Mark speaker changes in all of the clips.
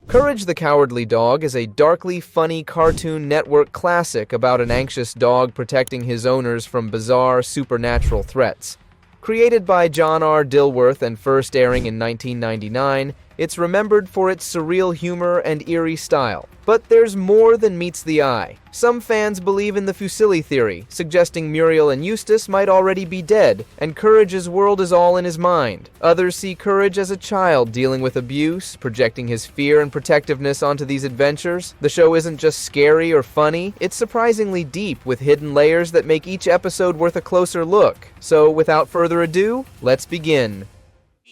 Speaker 1: Courage the Cowardly Dog is a darkly funny Cartoon Network classic about an anxious dog protecting his owners from bizarre supernatural threats. Created by John R. Dilworth and first airing in 1999, it's remembered for its surreal humor and eerie style. But there's more than meets the eye. Some fans believe in the Fusilli Theory, suggesting Muriel and Eustace might already be dead, and Courage's world is all in his mind. Others see Courage as a child dealing with abuse, projecting his fear and protectiveness onto these adventures. The show isn't just scary or funny, it's surprisingly deep with hidden layers that make each episode worth a closer look. So without further ado, let's begin.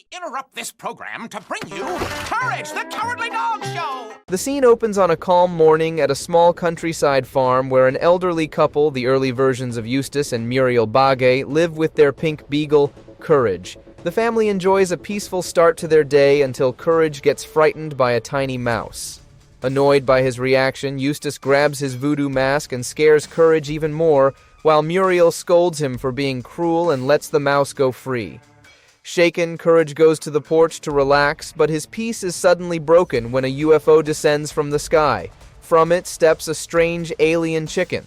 Speaker 2: Interrupt this program to bring you Courage the Cowardly Dog Show!
Speaker 1: The scene opens on a calm morning at a small countryside farm where an elderly couple, the early versions of Eustace and Muriel Bagay, live with their pink beagle, Courage. The family enjoys a peaceful start to their day until Courage gets frightened by a tiny mouse. Annoyed by his reaction, Eustace grabs his voodoo mask and scares Courage even more, while Muriel scolds him for being cruel and lets the mouse go free. Shaken, Courage goes to the porch to relax, but his peace is suddenly broken when a UFO descends from the sky. From it steps a strange alien chicken.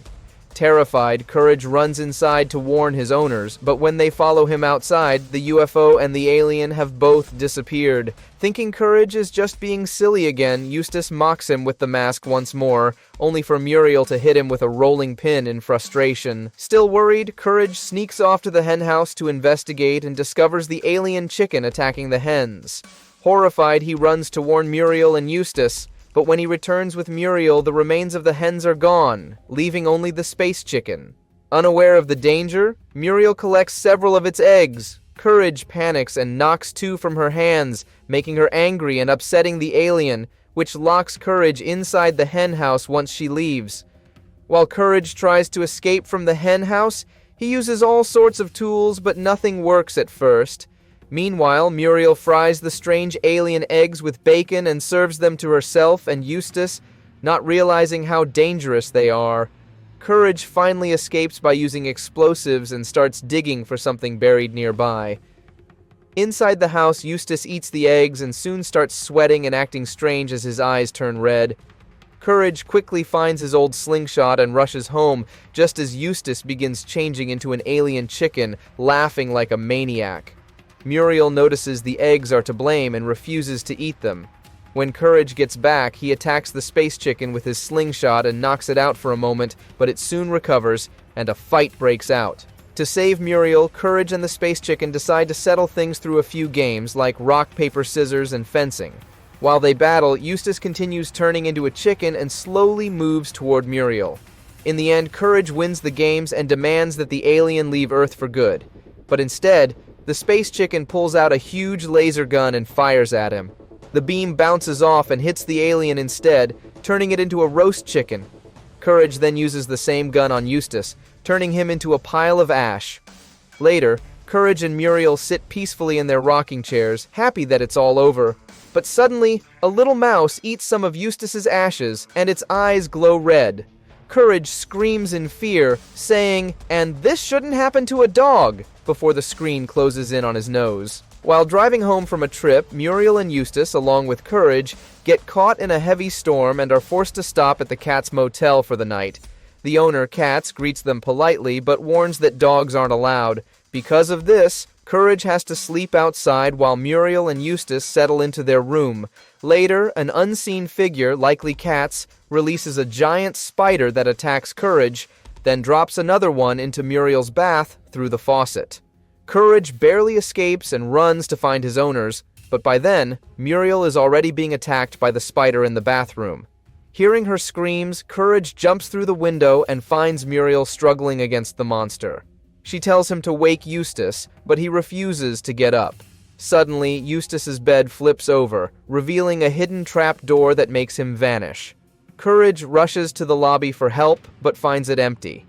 Speaker 1: Terrified, Courage runs inside to warn his owners, but when they follow him outside, the UFO and the alien have both disappeared. Thinking Courage is just being silly again, Eustace mocks him with the mask once more, only for Muriel to hit him with a rolling pin in frustration. Still worried, Courage sneaks off to the henhouse to investigate and discovers the alien chicken attacking the hens. Horrified, he runs to warn Muriel and Eustace, but when he returns with Muriel, the remains of the hens are gone, leaving only the space chicken. Unaware of the danger, Muriel collects several of its eggs. Courage panics and knocks two from her hands, making her angry and upsetting the alien, which locks Courage inside the hen house once she leaves. While Courage tries to escape from the hen house, he uses all sorts of tools, but nothing works at first. Meanwhile, Muriel fries the strange alien eggs with bacon and serves them to herself and Eustace, not realizing how dangerous they are. Courage finally escapes by using explosives and starts digging for something buried nearby. Inside the house, Eustace eats the eggs and soon starts sweating and acting strange as his eyes turn red. Courage quickly finds his old slingshot and rushes home, just as Eustace begins changing into an alien chicken, laughing like a maniac. Muriel notices the eggs are to blame and refuses to eat them. When Courage gets back, he attacks the space chicken with his slingshot and knocks it out for a moment, but it soon recovers, and a fight breaks out. To save Muriel, Courage and the space chicken decide to settle things through a few games, like rock, paper, scissors, and fencing. While they battle, Eustace continues turning into a chicken and slowly moves toward Muriel. In the end, Courage wins the games and demands that the alien leave Earth for good. But instead, the space chicken pulls out a huge laser gun and fires at him. The beam bounces off and hits the alien instead, turning it into a roast chicken. Courage then uses the same gun on Eustace, turning him into a pile of ash. Later, Courage and Muriel sit peacefully in their rocking chairs, happy that it's all over. But suddenly, a little mouse eats some of Eustace's ashes, and its eyes glow red. Courage screams in fear, saying, "And this shouldn't happen to a dog," before the screen closes in on his nose. While driving home from a trip, Muriel and Eustace, along with Courage, get caught in a heavy storm and are forced to stop at the Cat's motel for the night. The owner, Katz, greets them politely, but warns that dogs aren't allowed. Because of this, Courage has to sleep outside while Muriel and Eustace settle into their room. Later, an unseen figure, likely Katz, releases a giant spider that attacks Courage, then drops another one into Muriel's bath through the faucet. Courage barely escapes and runs to find his owners, but by then, Muriel is already being attacked by the spider in the bathroom. Hearing her screams, Courage jumps through the window and finds Muriel struggling against the monster. She tells him to wake Eustace, but he refuses to get up. Suddenly, Eustace's bed flips over, revealing a hidden trap door that makes him vanish. Courage rushes to the lobby for help, but finds it empty.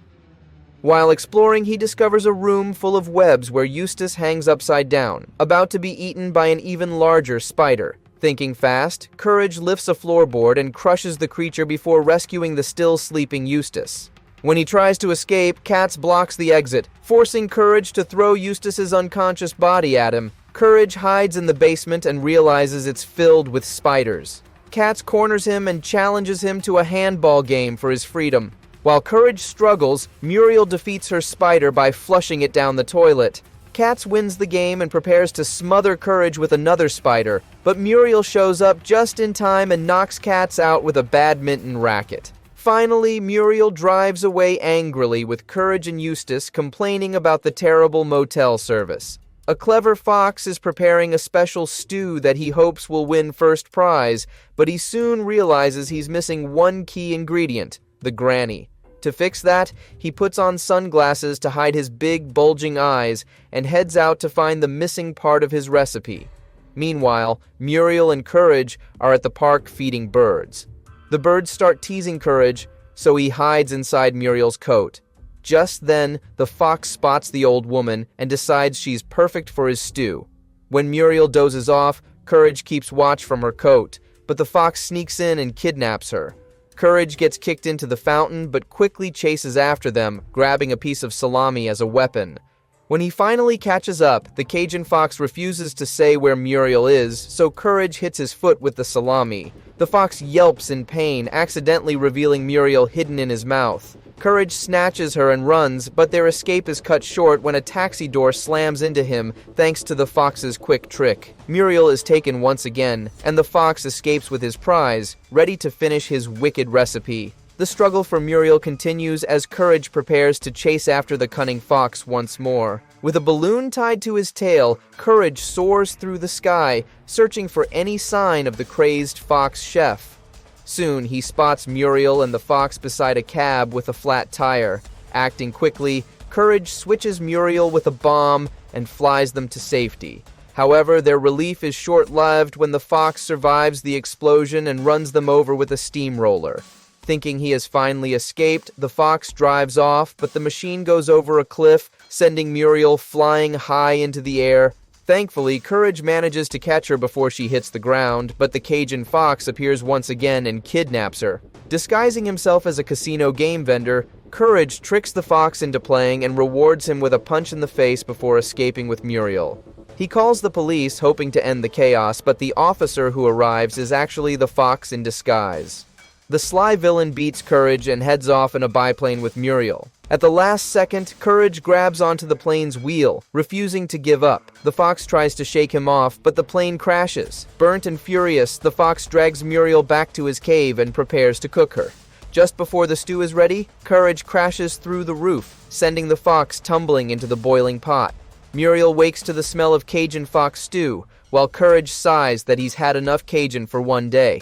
Speaker 1: While exploring, he discovers a room full of webs where Eustace hangs upside down, about to be eaten by an even larger spider. Thinking fast, Courage lifts a floorboard and crushes the creature before rescuing the still sleeping Eustace. When he tries to escape, Katz blocks the exit, forcing Courage to throw Eustace's unconscious body at him. Courage hides in the basement and realizes it's filled with spiders. Katz corners him and challenges him to a handball game for his freedom. While Courage struggles, Muriel defeats her spider by flushing it down the toilet. Katz wins the game and prepares to smother Courage with another spider, but Muriel shows up just in time and knocks Katz out with a badminton racket. Finally, Muriel drives away angrily with Courage and Eustace complaining about the terrible motel service. A clever fox is preparing a special stew that he hopes will win first prize, but he soon realizes he's missing one key ingredient, the granny. To fix that, he puts on sunglasses to hide his big, bulging eyes and heads out to find the missing part of his recipe. Meanwhile, Muriel and Courage are at the park feeding birds. The birds start teasing Courage, so he hides inside Muriel's coat. Just then, the fox spots the old woman and decides she's perfect for his stew. When Muriel dozes off, Courage keeps watch from her coat, but the fox sneaks in and kidnaps her. Courage gets kicked into the fountain, but quickly chases after them, grabbing a piece of salami as a weapon. When he finally catches up, the Cajun fox refuses to say where Muriel is, so Courage hits his foot with the salami. The fox yelps in pain, accidentally revealing Muriel hidden in his mouth. Courage snatches her and runs, but their escape is cut short when a taxi door slams into him thanks to the fox's quick trick. Muriel is taken once again, and the fox escapes with his prize, ready to finish his wicked recipe. The struggle for Muriel continues as Courage prepares to chase after the cunning fox once more. With a balloon tied to his tail, Courage soars through the sky, searching for any sign of the crazed fox chef. Soon, he spots Muriel and the fox beside a cab with a flat tire. Acting quickly, Courage switches Muriel with a bomb and flies them to safety. However, their relief is short-lived when the fox survives the explosion and runs them over with a steamroller. Thinking he has finally escaped, the fox drives off, but the machine goes over a cliff, sending Muriel flying high into the air. Thankfully, Courage manages to catch her before she hits the ground, but the Cajun fox appears once again and kidnaps her. Disguising himself as a casino game vendor, Courage tricks the fox into playing and rewards him with a punch in the face before escaping with Muriel. He calls the police, hoping to end the chaos, but the officer who arrives is actually the fox in disguise. The sly villain beats Courage and heads off in a biplane with Muriel. At the last second, Courage grabs onto the plane's wheel, refusing to give up. The fox tries to shake him off, but the plane crashes. Burnt and furious, the fox drags Muriel back to his cave and prepares to cook her. Just before the stew is ready, Courage crashes through the roof, sending the fox tumbling into the boiling pot. Muriel wakes to the smell of Cajun fox stew, while Courage sighs that he's had enough Cajun for one day.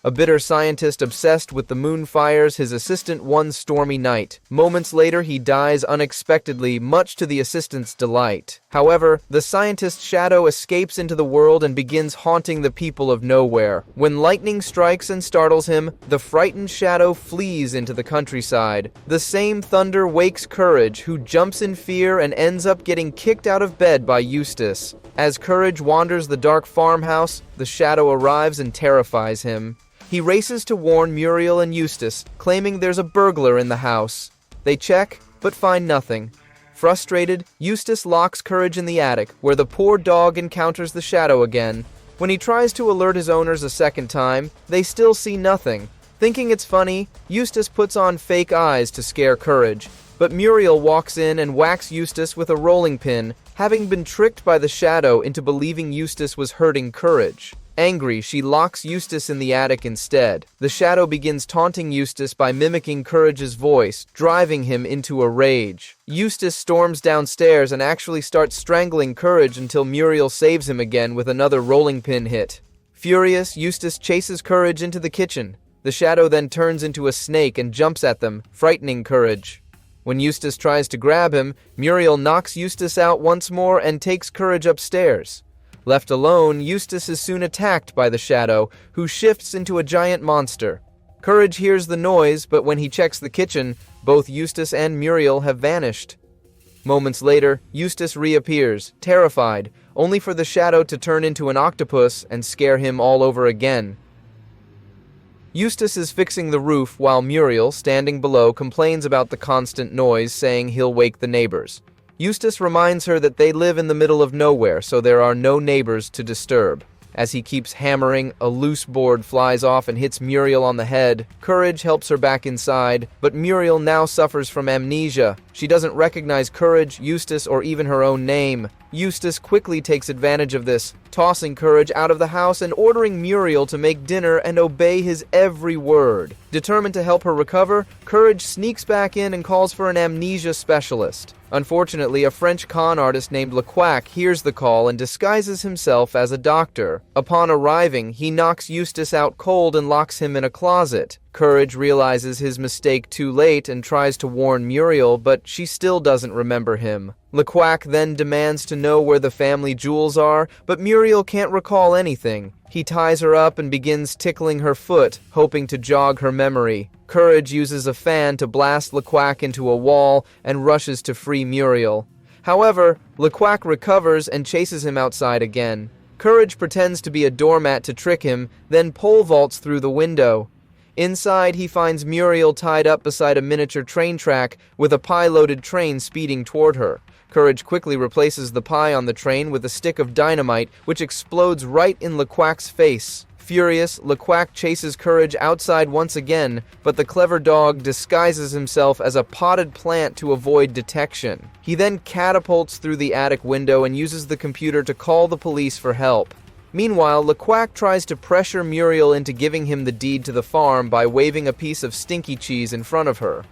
Speaker 1: A bitter scientist obsessed with the moon fires his assistant one stormy night. Moments later, he dies unexpectedly, much to the assistant's delight. However, the scientist's shadow escapes into the world and begins haunting the people of nowhere. When lightning strikes and startles him, the frightened shadow flees into the countryside. The same thunder wakes Courage, who jumps in fear and ends up getting kicked out of bed by Eustace. As Courage wanders the dark farmhouse, the shadow arrives and terrifies him. He races to warn Muriel and Eustace, claiming there's a burglar in the house. They check, but find nothing. Frustrated, Eustace locks Courage in the attic, where the poor dog encounters the shadow again. When he tries to alert his owners a second time, they still see nothing. Thinking it's funny, Eustace puts on fake eyes to scare Courage. But Muriel walks in and whacks Eustace with a rolling pin, having been tricked by the shadow into believing Eustace was hurting Courage. Angry, she locks Eustace in the attic instead. The shadow begins taunting Eustace by mimicking Courage's voice, driving him into a rage. Eustace storms downstairs and actually starts strangling Courage until Muriel saves him again with another rolling pin hit. Furious, Eustace chases Courage into the kitchen. The shadow then turns into a snake and jumps at them, frightening Courage. When Eustace tries to grab him, Muriel knocks Eustace out once more and takes Courage upstairs. Left alone, Eustace is soon attacked by the shadow, who shifts into a giant monster. Courage hears the noise, but when he checks the kitchen, both Eustace and Muriel have vanished. Moments later, Eustace reappears, terrified, only for the shadow to turn into an octopus and scare him all over again. Eustace is fixing the roof while Muriel, standing below, complains about the constant noise, saying he'll wake the neighbors. Eustace reminds her that they live in the middle of nowhere, so there are no neighbors to disturb. As he keeps hammering, a loose board flies off and hits Muriel on the head. Courage helps her back inside, but Muriel now suffers from amnesia. She doesn't recognize Courage, Eustace, or even her own name. Eustace quickly takes advantage of this, tossing Courage out of the house and ordering Muriel to make dinner and obey his every word. Determined to help her recover, Courage sneaks back in and calls for an amnesia specialist. Unfortunately, a French con artist named Lequac hears the call and disguises himself as a doctor. Upon arriving, he knocks Eustace out cold and locks him in a closet. Courage realizes his mistake too late and tries to warn Muriel, but she still doesn't remember him. Lequac then demands to know where the family jewels are, but Muriel can't recall anything. He ties her up and begins tickling her foot, hoping to jog her memory. Courage uses a fan to blast Lequac into a wall and rushes to free Muriel. However, Lequac recovers and chases him outside again. Courage pretends to be a doormat to trick him, then pole vaults through the window. Inside, he finds Muriel tied up beside a miniature train track with a pie-loaded train speeding toward her. Courage quickly replaces the pie on the train with a stick of dynamite, which explodes right in Lequac's face. Furious, Lequac chases Courage outside once again, but the clever dog disguises himself as a potted plant to avoid detection. He then catapults through the attic window and uses the computer to call the police for help. Meanwhile, Lequac tries to pressure Muriel into giving him the deed to the farm by waving a piece of stinky cheese in front of her.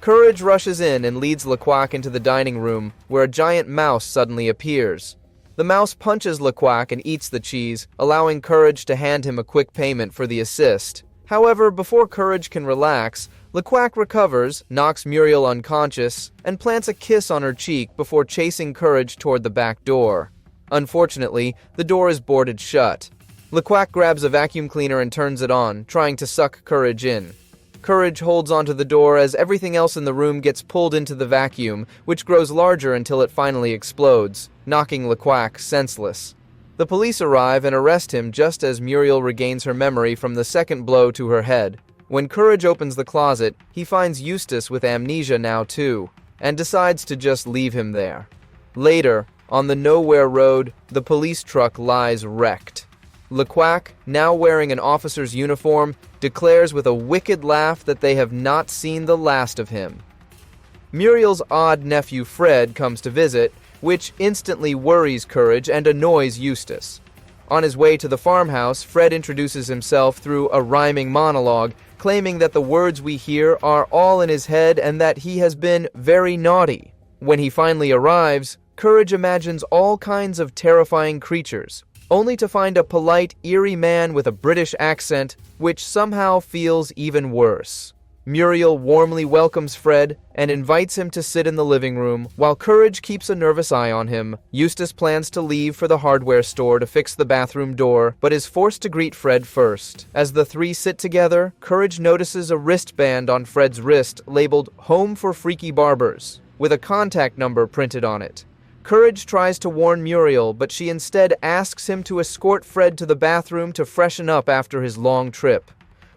Speaker 1: Courage rushes in and leads Lequac into the dining room, where a giant mouse suddenly appears. The mouse punches Lequac and eats the cheese, allowing Courage to hand him a quick payment for the assist. However, before Courage can relax, Lequac recovers, knocks Muriel unconscious, and plants a kiss on her cheek before chasing Courage toward the back door. Unfortunately, the door is boarded shut. Lequac grabs a vacuum cleaner and turns it on, trying to suck Courage in. Courage holds onto the door as everything else in the room gets pulled into the vacuum, which grows larger until it finally explodes, knocking Lequac senseless. The police arrive and arrest him just as Muriel regains her memory from the second blow to her head. When Courage opens the closet, he finds Eustace with amnesia now too, and decides to just leave him there. Later, on the nowhere road, the police truck lies wrecked. Lequac, now wearing an officer's uniform, declares with a wicked laugh that they have not seen the last of him. Muriel's odd nephew Fred comes to visit, which instantly worries Courage and annoys Eustace. On his way to the farmhouse, Fred introduces himself through a rhyming monologue, claiming that the words we hear are all in his head and that he has been very naughty. When he finally arrives, Courage imagines all kinds of terrifying creatures, only to find a polite, eerie man with a British accent, which somehow feels even worse. Muriel warmly welcomes Fred and invites him to sit in the living room, while Courage keeps a nervous eye on him. Eustace plans to leave for the hardware store to fix the bathroom door, but is forced to greet Fred first. As the three sit together, Courage notices a wristband on Fred's wrist labeled "Home for Freaky Barbers," with a contact number printed on it. Courage tries to warn Muriel, but she instead asks him to escort Fred to the bathroom to freshen up after his long trip.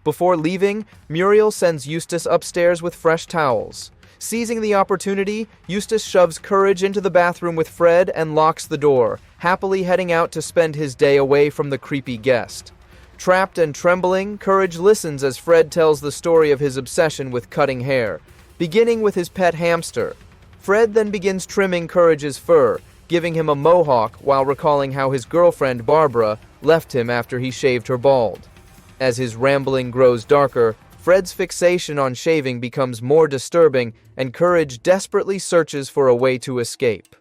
Speaker 1: Before leaving, Muriel sends Eustace upstairs with fresh towels. Seizing the opportunity, Eustace shoves Courage into the bathroom with Fred and locks the door, happily heading out to spend his day away from the creepy guest. Trapped and trembling, Courage listens as Fred tells the story of his obsession with cutting hair, beginning with his pet hamster. Fred then begins trimming Courage's fur, giving him a mohawk while recalling how his girlfriend Barbara left him after he shaved her bald. As his rambling grows darker, Fred's fixation on shaving becomes more disturbing, and Courage desperately searches for a way to escape.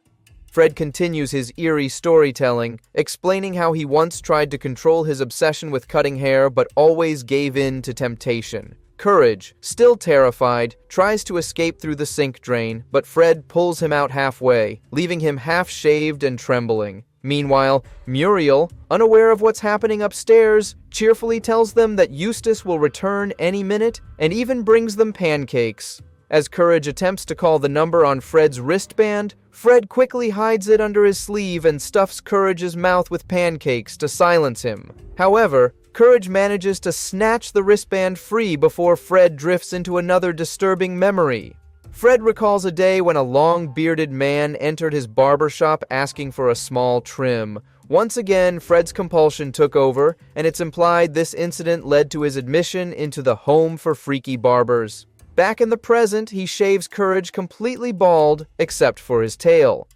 Speaker 1: Fred continues his eerie storytelling, explaining how he once tried to control his obsession with cutting hair but always gave in to temptation. Courage, still terrified, tries to escape through the sink drain, but Fred pulls him out halfway, leaving him half-shaved and trembling. Meanwhile, Muriel, unaware of what's happening upstairs, cheerfully tells them that Eustace will return any minute and even brings them pancakes. As Courage attempts to call the number on Fred's wristband, Fred quickly hides it under his sleeve and stuffs Courage's mouth with pancakes to silence him. However, Courage manages to snatch the wristband free before Fred drifts into another disturbing memory. Fred recalls a day when a long-bearded man entered his barber shop asking for a small trim. Once again, Fred's compulsion took over, and it's implied this incident led to his admission into the home for freaky barbers. Back in the present, he shaves Courage completely bald, except for his tail.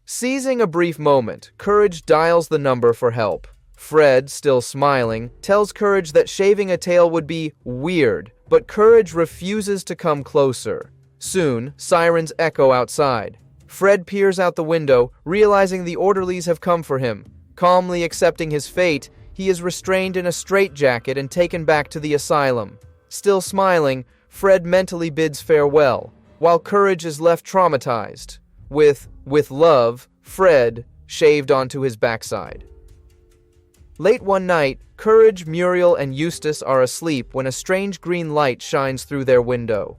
Speaker 1: Seizing a brief moment, Courage dials the number for help. Fred, still smiling, tells Courage that shaving a tail would be weird, but Courage refuses to come closer. Soon, sirens echo outside. Fred peers out the window, realizing the orderlies have come for him. Calmly accepting his fate, he is restrained in a straitjacket and taken back to the asylum. Still smiling, Fred mentally bids farewell, while Courage is left traumatized, with love, Fred shaved onto his backside. Late one night, Courage, Muriel, and Eustace are asleep when a strange green light shines through their window.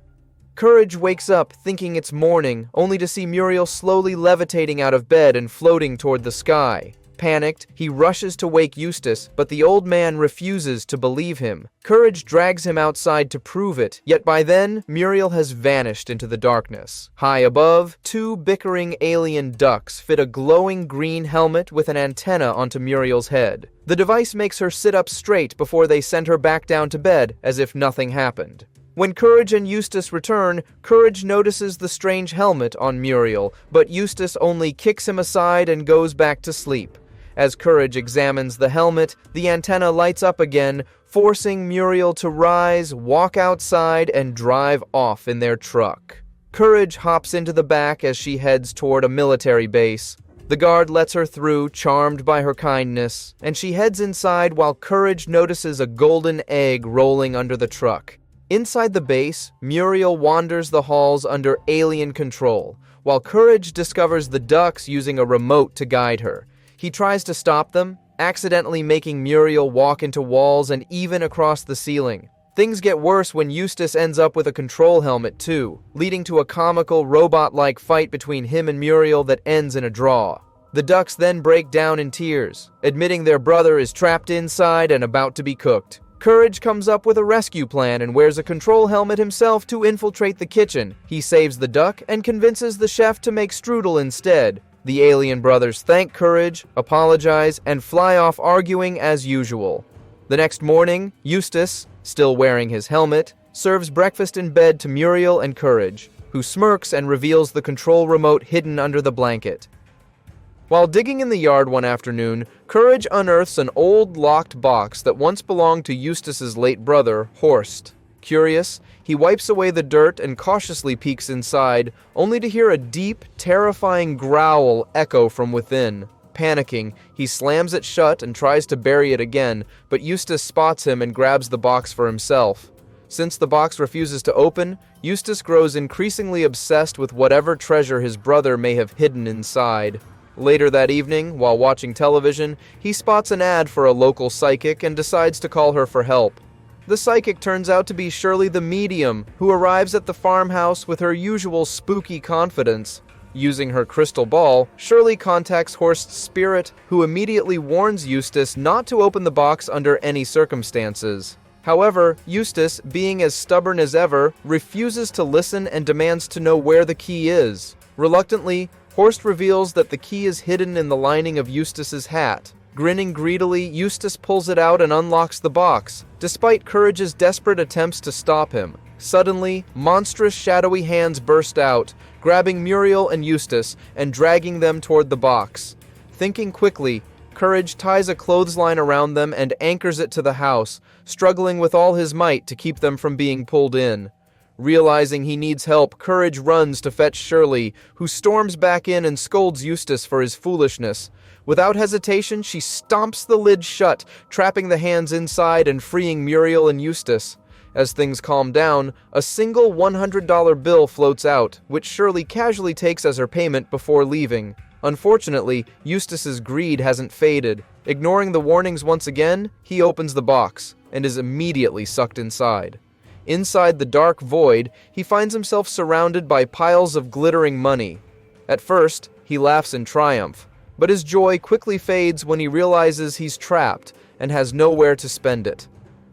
Speaker 1: Courage wakes up thinking it's morning, only to see Muriel slowly levitating out of bed and floating toward the sky. Panicked, he rushes to wake Eustace, but the old man refuses to believe him. Courage drags him outside to prove it, yet by then, Muriel has vanished into the darkness. High above, two bickering alien ducks fit a glowing green helmet with an antenna onto Muriel's head. The device makes her sit up straight before they send her back down to bed, as if nothing happened. When Courage and Eustace return, Courage notices the strange helmet on Muriel, but Eustace only kicks him aside and goes back to sleep. As Courage examines the helmet, the antenna lights up again, forcing Muriel to rise, walk outside, and drive off in their truck. Courage hops into the back as she heads toward a military base. The guard lets her through, charmed by her kindness, and she heads inside while Courage notices a golden egg rolling under the truck. Inside the base, Muriel wanders the halls under alien control, while Courage discovers the ducks using a remote to guide her. He tries to stop them, accidentally making Muriel walk into walls and even across the ceiling. Things get worse when Eustace ends up with a control helmet too, leading to a comical robot-like fight between him and Muriel that ends in a draw. The ducks then break down in tears, admitting their brother is trapped inside and about to be cooked. Courage comes up with a rescue plan and wears a control helmet himself to infiltrate the kitchen. He saves the duck and convinces the chef to make strudel instead. The alien brothers thank Courage, apologize, and fly off arguing as usual. The next morning, Eustace, still wearing his helmet, serves breakfast in bed to Muriel and Courage, who smirks and reveals the control remote hidden under the blanket. While digging in the yard one afternoon, Courage unearths an old locked box that once belonged to Eustace's late brother, Horst. Curious, he wipes away the dirt and cautiously peeks inside, only to hear a deep, terrifying growl echo from within. Panicking, he slams it shut and tries to bury it again, but Eustace spots him and grabs the box for himself. Since the box refuses to open, Eustace grows increasingly obsessed with whatever treasure his brother may have hidden inside. Later that evening, while watching television, he spots an ad for a local psychic and decides to call her for help. The psychic turns out to be Shirley the medium, who arrives at the farmhouse with her usual spooky confidence. Using her crystal ball, Shirley contacts Horst's spirit, who immediately warns Eustace not to open the box under any circumstances. However, Eustace, being as stubborn as ever, refuses to listen and demands to know where the key is. Reluctantly, Horst reveals that the key is hidden in the lining of Eustace's hat. Grinning greedily, Eustace pulls it out and unlocks the box, despite Courage's desperate attempts to stop him. Suddenly, monstrous shadowy hands burst out, grabbing Muriel and Eustace and dragging them toward the box. Thinking quickly, Courage ties a clothesline around them and anchors it to the house, struggling with all his might to keep them from being pulled in. Realizing he needs help, Courage runs to fetch Shirley, who storms back in and scolds Eustace for his foolishness. Without hesitation, she stomps the lid shut, trapping the hands inside and freeing Muriel and Eustace. As things calm down, a single $100 bill floats out, which Shirley casually takes as her payment before leaving. Unfortunately, Eustace's greed hasn't faded. Ignoring the warnings once again, he opens the box, and is immediately sucked inside. Inside the dark void, he finds himself surrounded by piles of glittering money. At first, he laughs in triumph, but his joy quickly fades when he realizes he's trapped and has nowhere to spend it.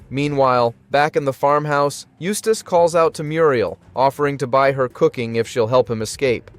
Speaker 1: Meanwhile, back in the farmhouse, Eustace calls out to Muriel, offering to buy her cooking if she'll help him escape.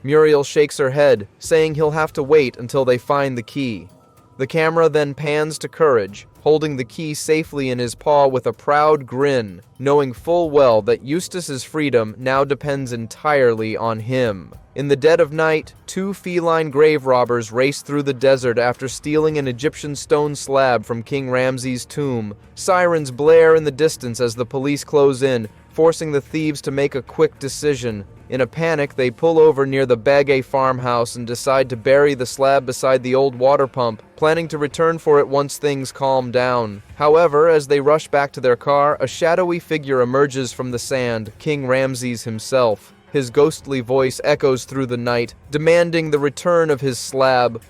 Speaker 1: Muriel shakes her head, saying he'll have to wait until they find the key. The camera then pans to Courage, holding the key safely in his paw with a proud grin, knowing full well that Eustace's freedom now depends entirely on him. In the dead of night, two feline grave robbers race through the desert after stealing an Egyptian stone slab from King Ramses' tomb. Sirens blare in the distance as the police close in, forcing the thieves to make a quick decision. In a panic, they pull over near the Bagay farmhouse and decide to bury the slab beside the old water pump, planning to return for it once things calm down. However, as they rush back to their car, a shadowy figure emerges from the sand, King Ramses himself. His ghostly voice echoes through the night, demanding the return of his slab.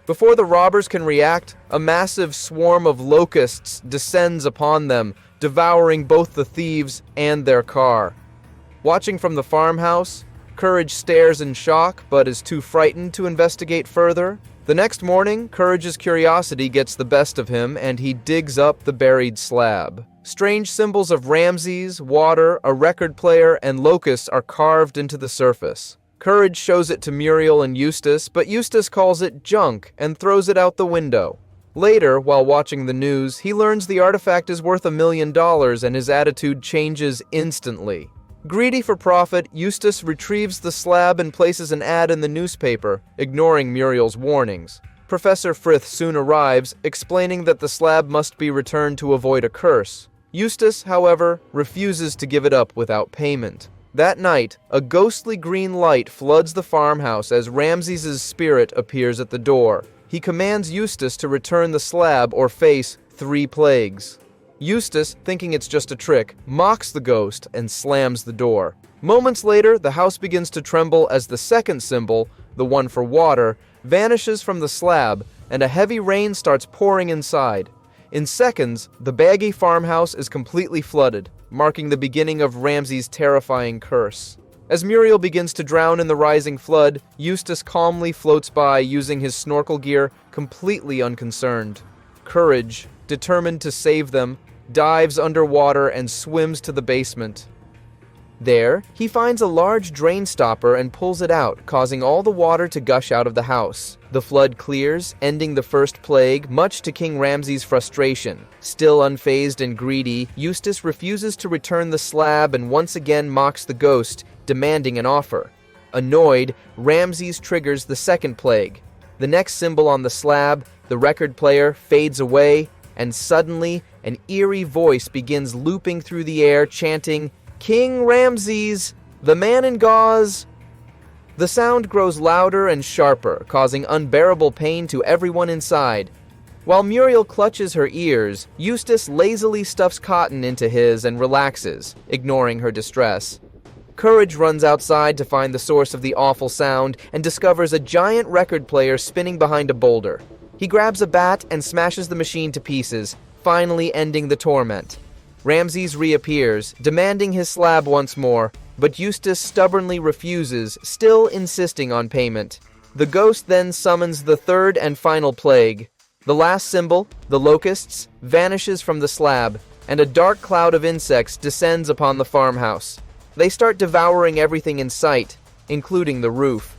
Speaker 1: Before the robbers can react, a massive swarm of locusts descends upon them, devouring both the thieves and their car. Watching from the farmhouse, Courage stares in shock but is too frightened to investigate further. The next morning, Courage's curiosity gets the best of him and he digs up the buried slab. Strange symbols of Ramses, water, a record player, and locusts are carved into the surface. Courage shows it to Muriel and Eustace, but Eustace calls it junk and throws it out the window. Later, while watching the news, he learns the artifact is worth $1 million and his attitude changes instantly. Greedy for profit, Eustace retrieves the slab and places an ad in the newspaper, ignoring Muriel's warnings. Professor Frith soon arrives, explaining that the slab must be returned to avoid a curse. Eustace, however, refuses to give it up without payment. That night, a ghostly green light floods the farmhouse as Ramses' spirit appears at the door. He commands Eustace to return the slab or face 3 plagues. Eustace, thinking it's just a trick, mocks the ghost and slams the door. Moments later, the house begins to tremble as the second symbol, the one for water, vanishes from the slab and a heavy rain starts pouring inside. In seconds, the Baggy farmhouse is completely flooded, marking the beginning of Ramses' terrifying curse. As Muriel begins to drown in the rising flood, Eustace calmly floats by using his snorkel gear, completely unconcerned. Courage, determined to save them, dives underwater and swims to the basement. There, he finds a large drain stopper and pulls it out, causing all the water to gush out of the house. The flood clears, ending the first plague, much to King Ramses' frustration. Still unfazed and greedy, Eustace refuses to return the slab and once again mocks the ghost, demanding an offer. Annoyed, Ramses triggers the second plague. The next symbol on the slab, the record player, fades away, and suddenly, an eerie voice begins looping through the air, chanting, "King Ramses, the man in gauze." The sound grows louder and sharper, causing unbearable pain to everyone inside. While Muriel clutches her ears, Eustace lazily stuffs cotton into his and relaxes, ignoring her distress. Courage runs outside to find the source of the awful sound and discovers a giant record player spinning behind a boulder. He grabs a bat and smashes the machine to pieces, finally ending the torment. Ramses reappears, demanding his slab once more, but Eustace stubbornly refuses, still insisting on payment. The ghost then summons the third and final plague. The last symbol, the locusts, vanishes from the slab, and a dark cloud of insects descends upon the farmhouse. They start devouring everything in sight, including the roof.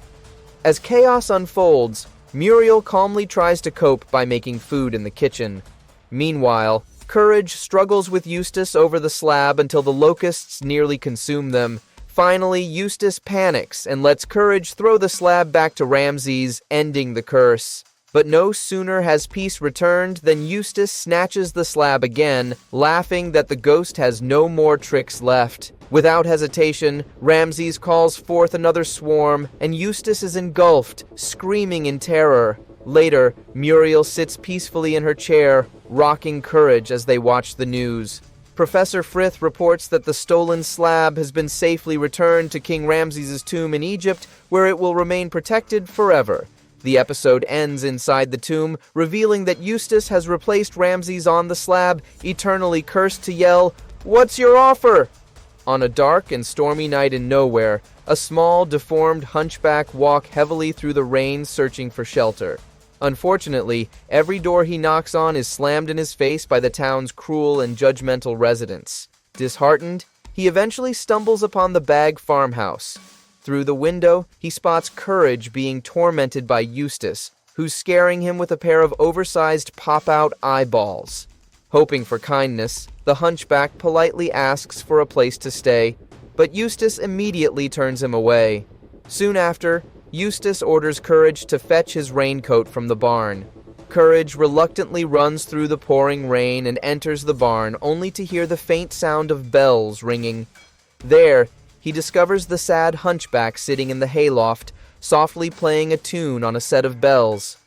Speaker 1: As chaos unfolds, Muriel calmly tries to cope by making food in the kitchen. Meanwhile, Courage struggles with Eustace over the slab until the locusts nearly consume them. Finally, Eustace panics and lets Courage throw the slab back to Ramses, ending the curse. But no sooner has peace returned than Eustace snatches the slab again, laughing that the ghost has no more tricks left. Without hesitation, Ramses calls forth another swarm, and Eustace is engulfed, screaming in terror. Later, Muriel sits peacefully in her chair, rocking Courage as they watch the news. Professor Frith reports that the stolen slab has been safely returned to King Ramses' tomb in Egypt, where it will remain protected forever. The episode ends inside the tomb, revealing that Eustace has replaced Ramses on the slab, eternally cursed to yell, "What's your offer?" On a dark and stormy night in nowhere, a small, deformed hunchback walks heavily through the rain searching for shelter. Unfortunately, every door he knocks on is slammed in his face by the town's cruel and judgmental residents. Disheartened, he eventually stumbles upon the Bag farmhouse. Through the window, he spots Courage being tormented by Eustace, who's scaring him with a pair of oversized pop-out eyeballs. Hoping for kindness, the hunchback politely asks for a place to stay, but Eustace immediately turns him away. Soon after, Eustace orders Courage to fetch his raincoat from the barn. Courage reluctantly runs through the pouring rain and enters the barn, only to hear the faint sound of bells ringing. There, he discovers the sad hunchback sitting in the hayloft, softly playing a tune on a set of bells.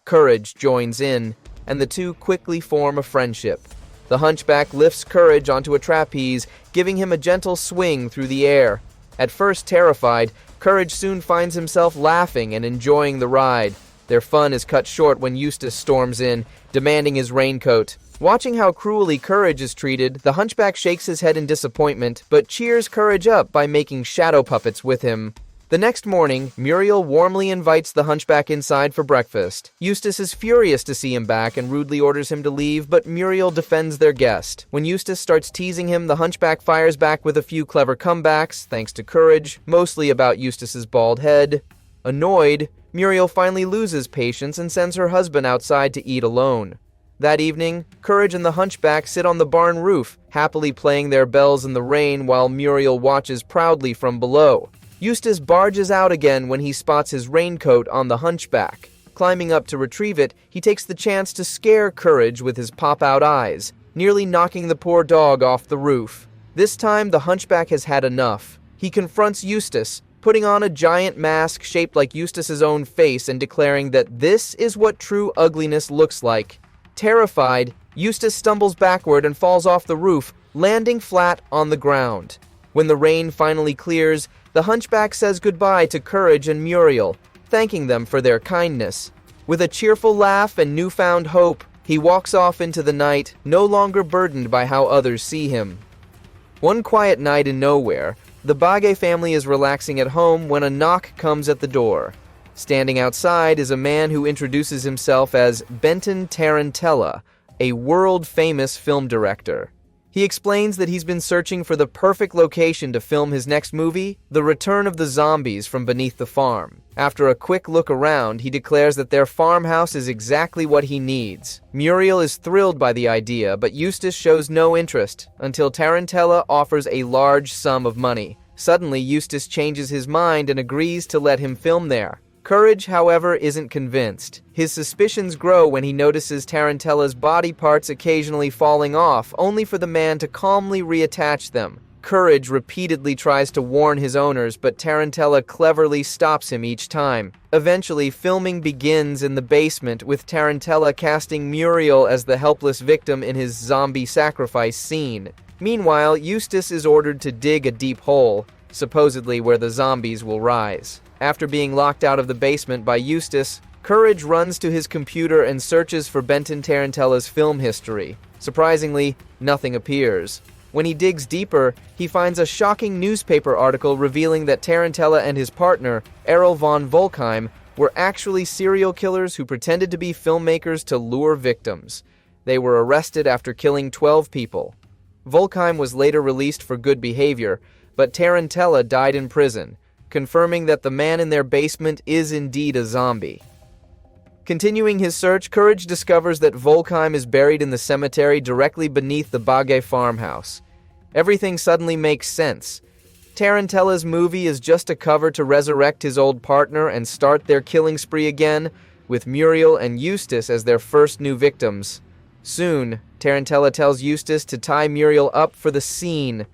Speaker 1: Courage joins in, and the two quickly form a friendship. The hunchback lifts Courage onto a trapeze, giving him a gentle swing through the air. At first terrified, Courage soon finds himself laughing and enjoying the ride. Their fun is cut short when Eustace storms in, demanding his raincoat. Watching how cruelly Courage is treated, the hunchback shakes his head in disappointment, but cheers Courage up by making shadow puppets with him. The next morning, Muriel warmly invites the hunchback inside for breakfast. Eustace is furious to see him back and rudely orders him to leave, but Muriel defends their guest. When Eustace starts teasing him, the hunchback fires back with a few clever comebacks, thanks to Courage, mostly about Eustace's bald head. Annoyed, Muriel finally loses patience and sends her husband outside to eat alone. That evening, Courage and the hunchback sit on the barn roof, happily playing their bells in the rain while Muriel watches proudly from below. Eustace barges out again when he spots his raincoat on the hunchback. Climbing up to retrieve it, he takes the chance to scare Courage with his pop-out eyes, nearly knocking the poor dog off the roof. This time, the hunchback has had enough. He confronts Eustace, putting on a giant mask shaped like Eustace's own face and declaring that this is what true ugliness looks like. Terrified, Eustace stumbles backward and falls off the roof, landing flat on the ground. When the rain finally clears, the hunchback says goodbye to Courage and Muriel, thanking them for their kindness. With a cheerful laugh and newfound hope, he walks off into the night, no longer burdened by how others see him. One quiet night in nowhere, the Bagay family is relaxing at home when a knock comes at the door. Standing outside is a man who introduces himself as Benton Tarantella, a world-famous film director. He explains that he's been searching for the perfect location to film his next movie, The Return of the Zombies from Beneath the Farm. After a quick look around, he declares that their farmhouse is exactly what he needs. Muriel is thrilled by the idea, but Eustace shows no interest, until Tarantella offers a large sum of money. Suddenly, Eustace changes his mind and agrees to let him film there. Courage, however, isn't convinced. His suspicions grow when he notices Tarantella's body parts occasionally falling off, only for the man to calmly reattach them. Courage repeatedly tries to warn his owners, but Tarantella cleverly stops him each time. Eventually, filming begins in the basement, with Tarantella casting Muriel as the helpless victim in his zombie sacrifice scene. Meanwhile, Eustace is ordered to dig a deep hole, supposedly where the zombies will rise. After being locked out of the basement by Eustace, Courage runs to his computer and searches for Benton Tarantella's film history. Surprisingly, nothing appears. When he digs deeper, he finds a shocking newspaper article revealing that Tarantella and his partner, Errol von Volkheim, were actually serial killers who pretended to be filmmakers to lure victims. They were arrested after killing 12 people. Volkheim was later released for good behavior, but Tarantella died in prison, confirming that the man in their basement is indeed a zombie. Continuing his search, Courage discovers that Volkheim is buried in the cemetery directly beneath the Bagay farmhouse. Everything suddenly makes sense. Tarantella's movie is just a cover to resurrect his old partner and start their killing spree again, with Muriel and Eustace as their first new victims. Soon, Tarantella tells Eustace to tie Muriel up for the scene.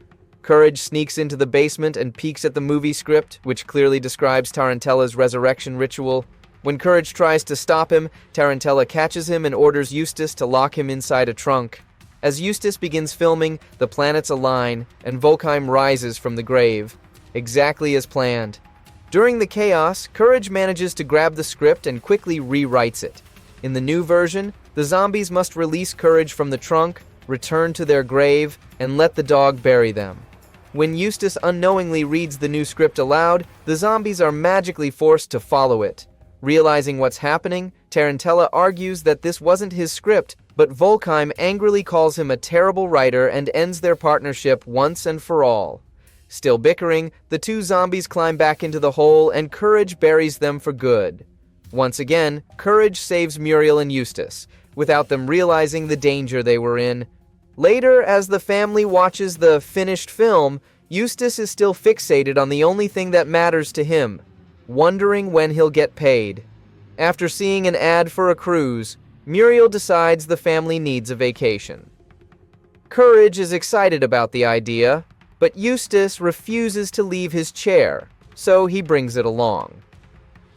Speaker 1: Courage sneaks into the basement and peeks at the movie script, which clearly describes Tarantella's resurrection ritual. When Courage tries to stop him, Tarantella catches him and orders Eustace to lock him inside a trunk. As Eustace begins filming, the planets align, and Volkheim rises from the grave, exactly as planned. During the chaos, Courage manages to grab the script and quickly rewrites it. In the new version, the zombies must release Courage from the trunk, return to their grave, and let the dog bury them. When Eustace unknowingly reads the new script aloud, the zombies are magically forced to follow it. Realizing what's happening, Tarantella argues that this wasn't his script, but Volkheim angrily calls him a terrible writer and ends their partnership once and for all. Still bickering, the two zombies climb back into the hole and Courage buries them for good. Once again, Courage saves Muriel and Eustace, without them realizing the danger they were in. Later, as the family watches the finished film, Eustace is still fixated on the only thing that matters to him, wondering when he'll get paid. After seeing an ad for a cruise, Muriel decides the family needs a vacation. Courage is excited about the idea, but Eustace refuses to leave his chair, so he brings it along.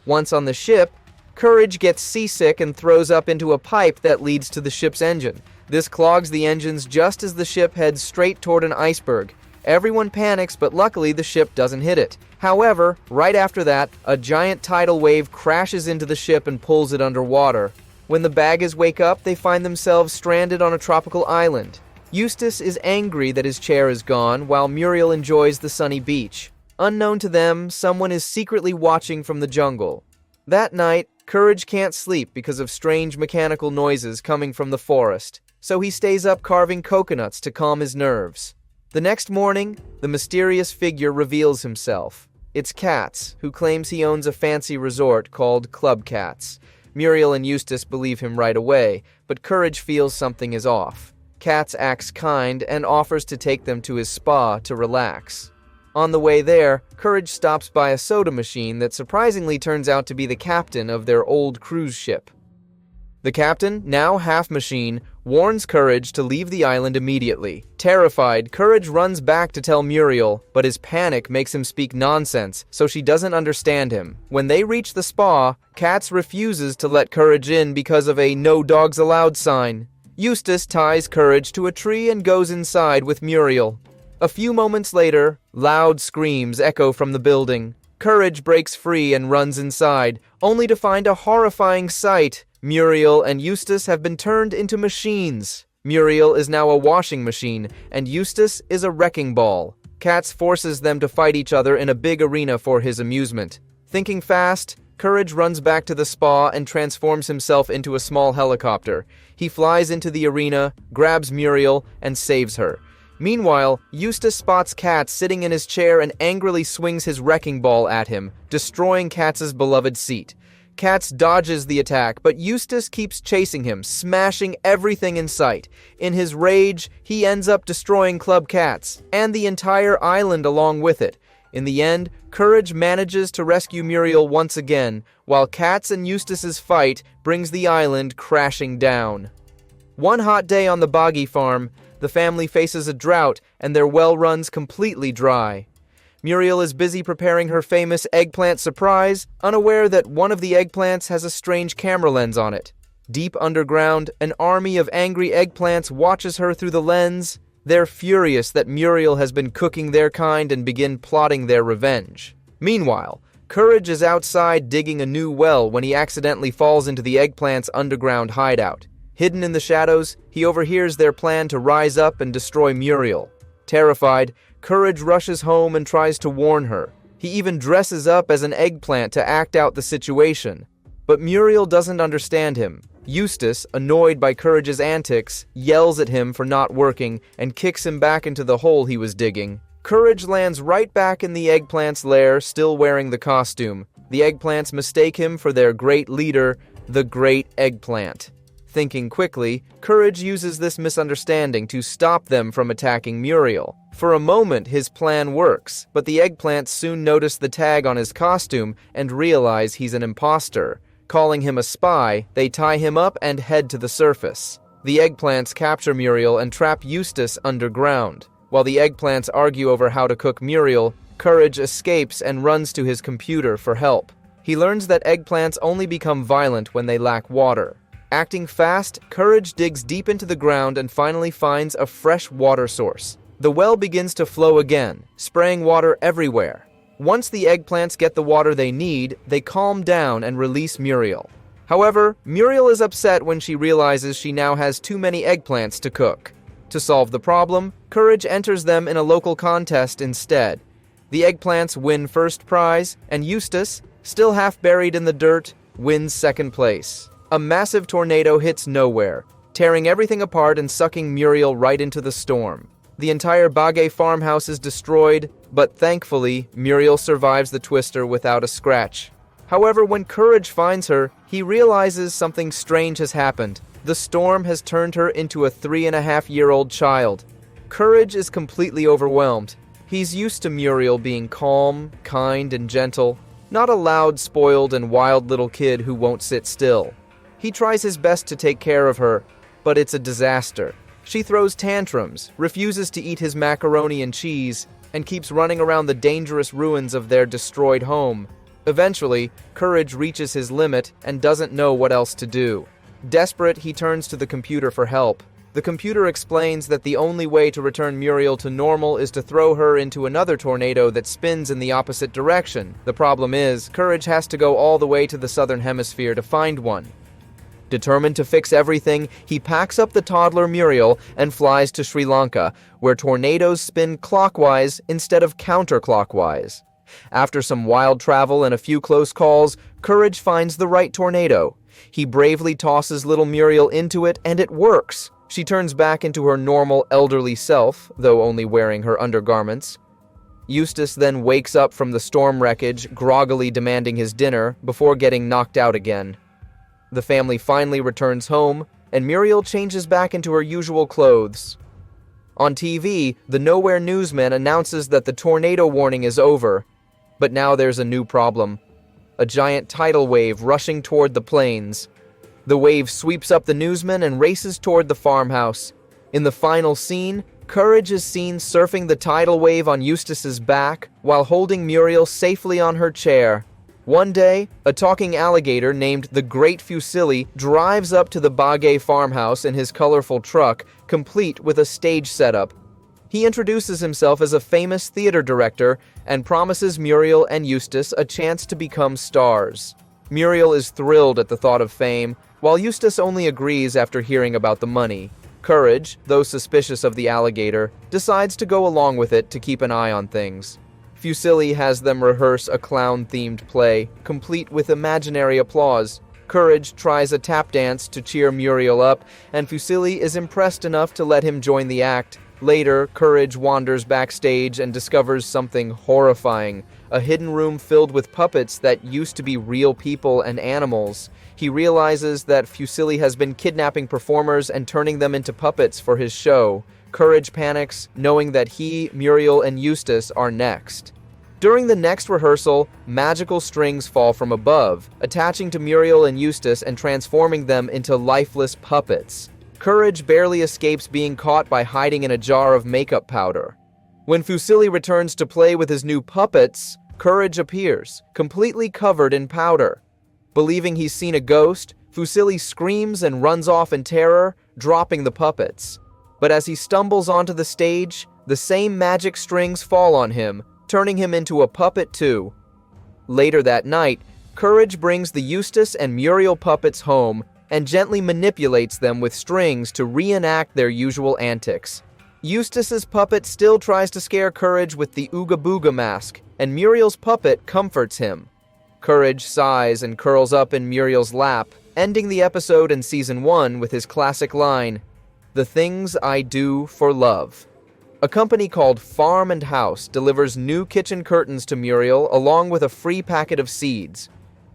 Speaker 1: Once on the ship, Courage gets seasick and throws up into a pipe that leads to the ship's engine. This clogs the engines just as the ship heads straight toward an iceberg. Everyone panics, but luckily the ship doesn't hit it. However, right after that, a giant tidal wave crashes into the ship and pulls it underwater. When the Bagges wake up, they find themselves stranded on a tropical island. Eustace is angry that his chair is gone, while Muriel enjoys the sunny beach. Unknown to them, someone is secretly watching from the jungle. That night, Courage can't sleep because of strange mechanical noises coming from the forest, so he stays up carving coconuts to calm his nerves. The next morning, the mysterious figure reveals himself. It's Katz, who claims he owns a fancy resort called Club Katz. Muriel and Eustace believe him right away, but Courage feels something is off. Katz acts kind and offers to take them to his spa to relax. On the way there, Courage stops by a soda machine that surprisingly turns out to be the captain of their old cruise ship. The captain, now half-machine, warns Courage to leave the island immediately. Terrified, Courage runs back to tell Muriel, but his panic makes him speak nonsense, so she doesn't understand him. When they reach the spa, Katz refuses to let Courage in because of a "no dogs allowed" sign. Eustace ties Courage to a tree and goes inside with Muriel. A few moments later, loud screams echo from the building. Courage breaks free and runs inside, only to find a horrifying sight. Muriel and Eustace have been turned into machines. Muriel is now a washing machine, and Eustace is a wrecking ball. Katz forces them to fight each other in a big arena for his amusement. Thinking fast, Courage runs back to the spa and transforms himself into a small helicopter. He flies into the arena, grabs Muriel, and saves her. Meanwhile, Eustace spots Katz sitting in his chair and angrily swings his wrecking ball at him, destroying Katz's beloved seat. Katz dodges the attack, but Eustace keeps chasing him, smashing everything in sight. In his rage, he ends up destroying Club Katz, and the entire island along with it. In the end, Courage manages to rescue Muriel once again, while Katz and Eustace's fight brings the island crashing down. One hot day on the boggy farm, the family faces a drought, and their well runs completely dry. Muriel is busy preparing her famous eggplant surprise, unaware that one of the eggplants has a strange camera lens on it. Deep underground, an army of angry eggplants watches her through the lens. They're furious that Muriel has been cooking their kind and begin plotting their revenge. Meanwhile, Courage is outside digging a new well when he accidentally falls into the eggplant's underground hideout. Hidden in the shadows, he overhears their plan to rise up and destroy Muriel. Terrified, Courage rushes home and tries to warn her. He even dresses up as an eggplant to act out the situation. But Muriel doesn't understand him. Eustace, annoyed by Courage's antics, yells at him for not working and kicks him back into the hole he was digging. Courage lands right back in the eggplant's lair, still wearing the costume. The eggplants mistake him for their great leader, the Great Eggplant. Thinking quickly, Courage uses this misunderstanding to stop them from attacking Muriel. For a moment, his plan works, but the eggplants soon notice the tag on his costume and realize he's an imposter. Calling him a spy, they tie him up and head to the surface. The eggplants capture Muriel and trap Eustace underground. While the eggplants argue over how to cook Muriel, Courage escapes and runs to his computer for help. He learns that eggplants only become violent when they lack water. Acting fast, Courage digs deep into the ground and finally finds a fresh water source. The well begins to flow again, spraying water everywhere. Once the eggplants get the water they need, they calm down and release Muriel. However, Muriel is upset when she realizes she now has too many eggplants to cook. To solve the problem, Courage enters them in a local contest instead. The eggplants win first prize, and Eustace, still half buried in the dirt, wins second place. A massive tornado hits nowhere, tearing everything apart and sucking Muriel right into the storm. The entire Bagge farmhouse is destroyed, but thankfully, Muriel survives the twister without a scratch. However, when Courage finds her, he realizes something strange has happened. The storm has turned her into a 3.5-year-old child. Courage is completely overwhelmed. He's used to Muriel being calm, kind, and gentle, not a loud, spoiled, and wild little kid who won't sit still. He tries his best to take care of her, but it's a disaster. She throws tantrums, refuses to eat his macaroni and cheese, and keeps running around the dangerous ruins of their destroyed home. Eventually, Courage reaches his limit and doesn't know what else to do. Desperate, he turns to the computer for help. The computer explains that the only way to return Muriel to normal is to throw her into another tornado that spins in the opposite direction. The problem is, Courage has to go all the way to the southern hemisphere to find one. Determined to fix everything, he packs up the toddler Muriel and flies to Sri Lanka, where tornadoes spin clockwise instead of counterclockwise. After some wild travel and a few close calls, Courage finds the right tornado. He bravely tosses little Muriel into it, and it works. She turns back into her normal elderly self, though only wearing her undergarments. Eustace then wakes up from the storm wreckage, groggily demanding his dinner, before getting knocked out again. The family finally returns home, and Muriel changes back into her usual clothes. On TV, the Nowhere newsman announces that the tornado warning is over, but now there's a new problem. A giant tidal wave rushing toward the plains. The wave sweeps up the newsman and races toward the farmhouse. In the final scene, Courage is seen surfing the tidal wave on Eustace's back while holding Muriel safely on her chair. One day, a talking alligator named the Great Fusilli drives up to the Bagay farmhouse in his colorful truck, complete with a stage setup. He introduces himself as a famous theater director and promises Muriel and Eustace a chance to become stars. Muriel is thrilled at the thought of fame, while Eustace only agrees after hearing about the money. Courage, though suspicious of the alligator, decides to go along with it to keep an eye on things. Fusilli has them rehearse a clown-themed play, complete with imaginary applause. Courage tries a tap dance to cheer Muriel up, and Fusilli is impressed enough to let him join the act. Later, Courage wanders backstage and discovers something horrifying, a hidden room filled with puppets that used to be real people and animals. He realizes that Fusilli has been kidnapping performers and turning them into puppets for his show. Courage panics, knowing that he, Muriel, and Eustace are next. During the next rehearsal, magical strings fall from above, attaching to Muriel and Eustace and transforming them into lifeless puppets. Courage barely escapes being caught by hiding in a jar of makeup powder. When Fusilli returns to play with his new puppets, Courage appears, completely covered in powder. Believing he's seen a ghost, Fusilli screams and runs off in terror, dropping the puppets. But as he stumbles onto the stage, the same magic strings fall on him, turning him into a puppet too. Later that night, Courage brings the Eustace and Muriel puppets home and gently manipulates them with strings to reenact their usual antics. Eustace's puppet still tries to scare Courage with the Ooga Booga mask, and Muriel's puppet comforts him. Courage sighs and curls up in Muriel's lap, ending the episode in Season 1 with his classic line, "The things I do for love." A company called Farm and House delivers new kitchen curtains to Muriel along with a free packet of seeds.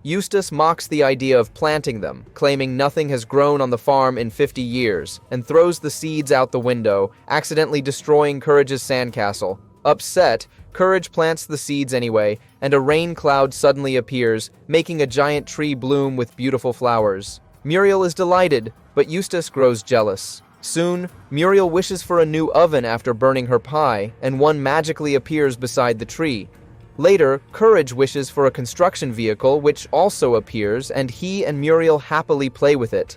Speaker 1: Eustace mocks the idea of planting them, claiming nothing has grown on the farm in 50 years, and throws the seeds out the window, accidentally destroying Courage's sandcastle. Upset, Courage plants the seeds anyway, and a rain cloud suddenly appears, making a giant tree bloom with beautiful flowers. Muriel is delighted, but Eustace grows jealous. Soon, Muriel wishes for a new oven after burning her pie, and one magically appears beside the tree. Later, Courage wishes for a construction vehicle, which also appears, and he and Muriel happily play with it.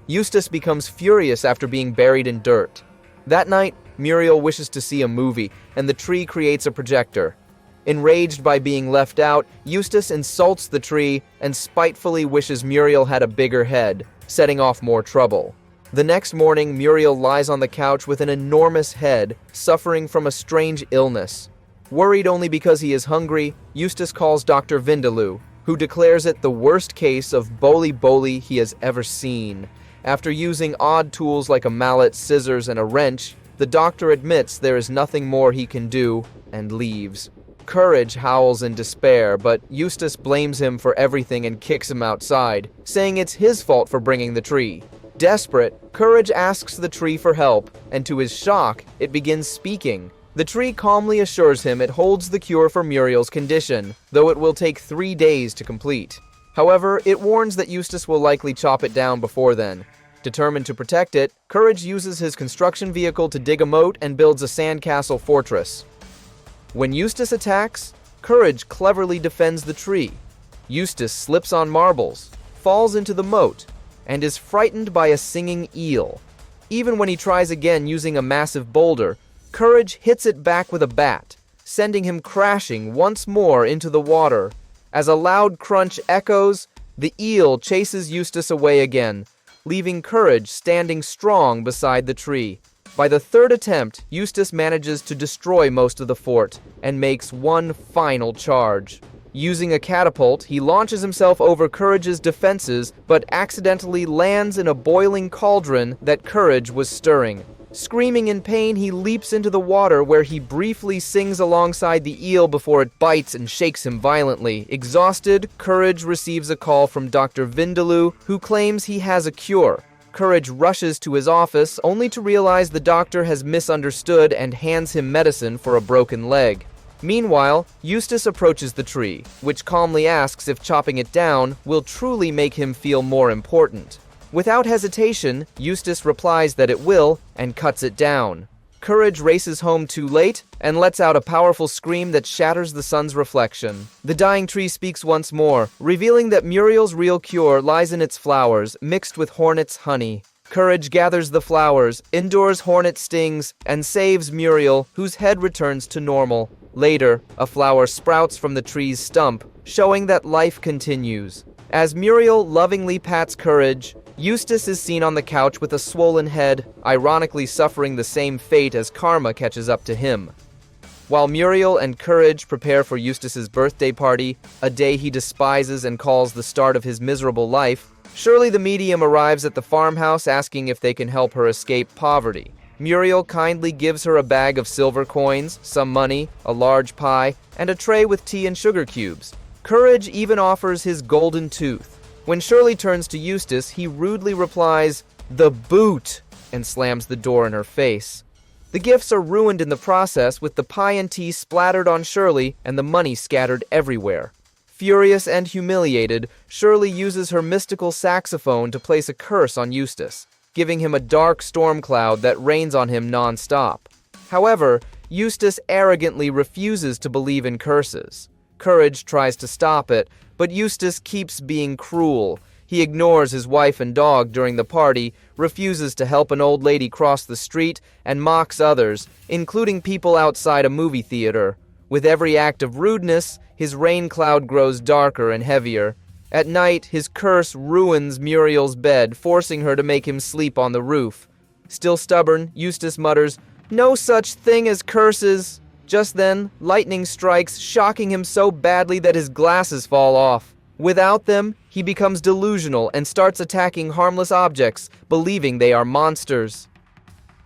Speaker 1: Eustace becomes furious after being buried in dirt. That night, Muriel wishes to see a movie, and the tree creates a projector. Enraged by being left out, Eustace insults the tree and spitefully wishes Muriel had a bigger head, setting off more trouble. The next morning, Muriel lies on the couch with an enormous head, suffering from a strange illness. Worried only because he is hungry, Eustace calls Dr. Vindaloo, who declares it the worst case of boli-boli he has ever seen. After using odd tools like a mallet, scissors, and a wrench, the doctor admits there is nothing more he can do and leaves. Courage howls in despair, but Eustace blames him for everything and kicks him outside, saying it's his fault for bringing the tree. Desperate, Courage asks the tree for help, and to his shock, it begins speaking. The tree calmly assures him it holds the cure for Muriel's condition, though it will take 3 days to complete. However, it warns that Eustace will likely chop it down before then. Determined to protect it, Courage uses his construction vehicle to dig a moat and builds a sandcastle fortress. When Eustace attacks, Courage cleverly defends the tree. Eustace slips on marbles, falls into the moat, and is frightened by a singing eel. Even when he tries again using a massive boulder, Courage hits it back with a bat, sending him crashing once more into the water. As a loud crunch echoes, the eel chases Eustace away again, leaving Courage standing strong beside the tree. By the third attempt, Eustace manages to destroy most of the fort and makes one final charge. Using a catapult, he launches himself over Courage's defenses, but accidentally lands in a boiling cauldron that Courage was stirring. Screaming in pain, he leaps into the water where he briefly sings alongside the eel before it bites and shakes him violently. Exhausted, Courage receives a call from Dr. Vindaloo, who claims he has a cure. Courage rushes to his office, only to realize the doctor has misunderstood and hands him medicine for a broken leg. Meanwhile, Eustace approaches the tree, which calmly asks if chopping it down will truly make him feel more important. Without hesitation, Eustace replies that it will and cuts it down. Courage races home too late and lets out a powerful scream that shatters the sun's reflection. The dying tree speaks once more, revealing that Muriel's real cure lies in its flowers, mixed with Hornet's honey. Courage gathers the flowers, endures Hornet stings, and saves Muriel, whose head returns to normal. Later, a flower sprouts from the tree's stump, showing that life continues. As Muriel lovingly pats Courage, Eustace is seen on the couch with a swollen head, ironically suffering the same fate as karma catches up to him. While Muriel and Courage prepare for Eustace's birthday party, a day he despises and calls the start of his miserable life, Shirley the medium arrives at the farmhouse asking if they can help her escape poverty. Muriel kindly gives her a bag of silver coins, some money, a large pie, and a tray with tea and sugar cubes. Courage even offers his golden tooth. When Shirley turns to Eustace, he rudely replies, "The boot," and slams the door in her face. The gifts are ruined in the process, with the pie and tea splattered on Shirley and the money scattered everywhere. Furious and humiliated, Shirley uses her mystical saxophone to place a curse on Eustace, giving him a dark storm cloud that rains on him non-stop. However, Eustace arrogantly refuses to believe in curses. Courage tries to stop it, but Eustace keeps being cruel. He ignores his wife and dog during the party, refuses to help an old lady cross the street, and mocks others, including people outside a movie theater. With every act of rudeness, his rain cloud grows darker and heavier. At night, his curse ruins Muriel's bed, forcing her to make him sleep on the roof. Still stubborn, Eustace mutters, "No such thing as curses." Just then, lightning strikes, shocking him so badly that his glasses fall off. Without them, he becomes delusional and starts attacking harmless objects, believing they are monsters.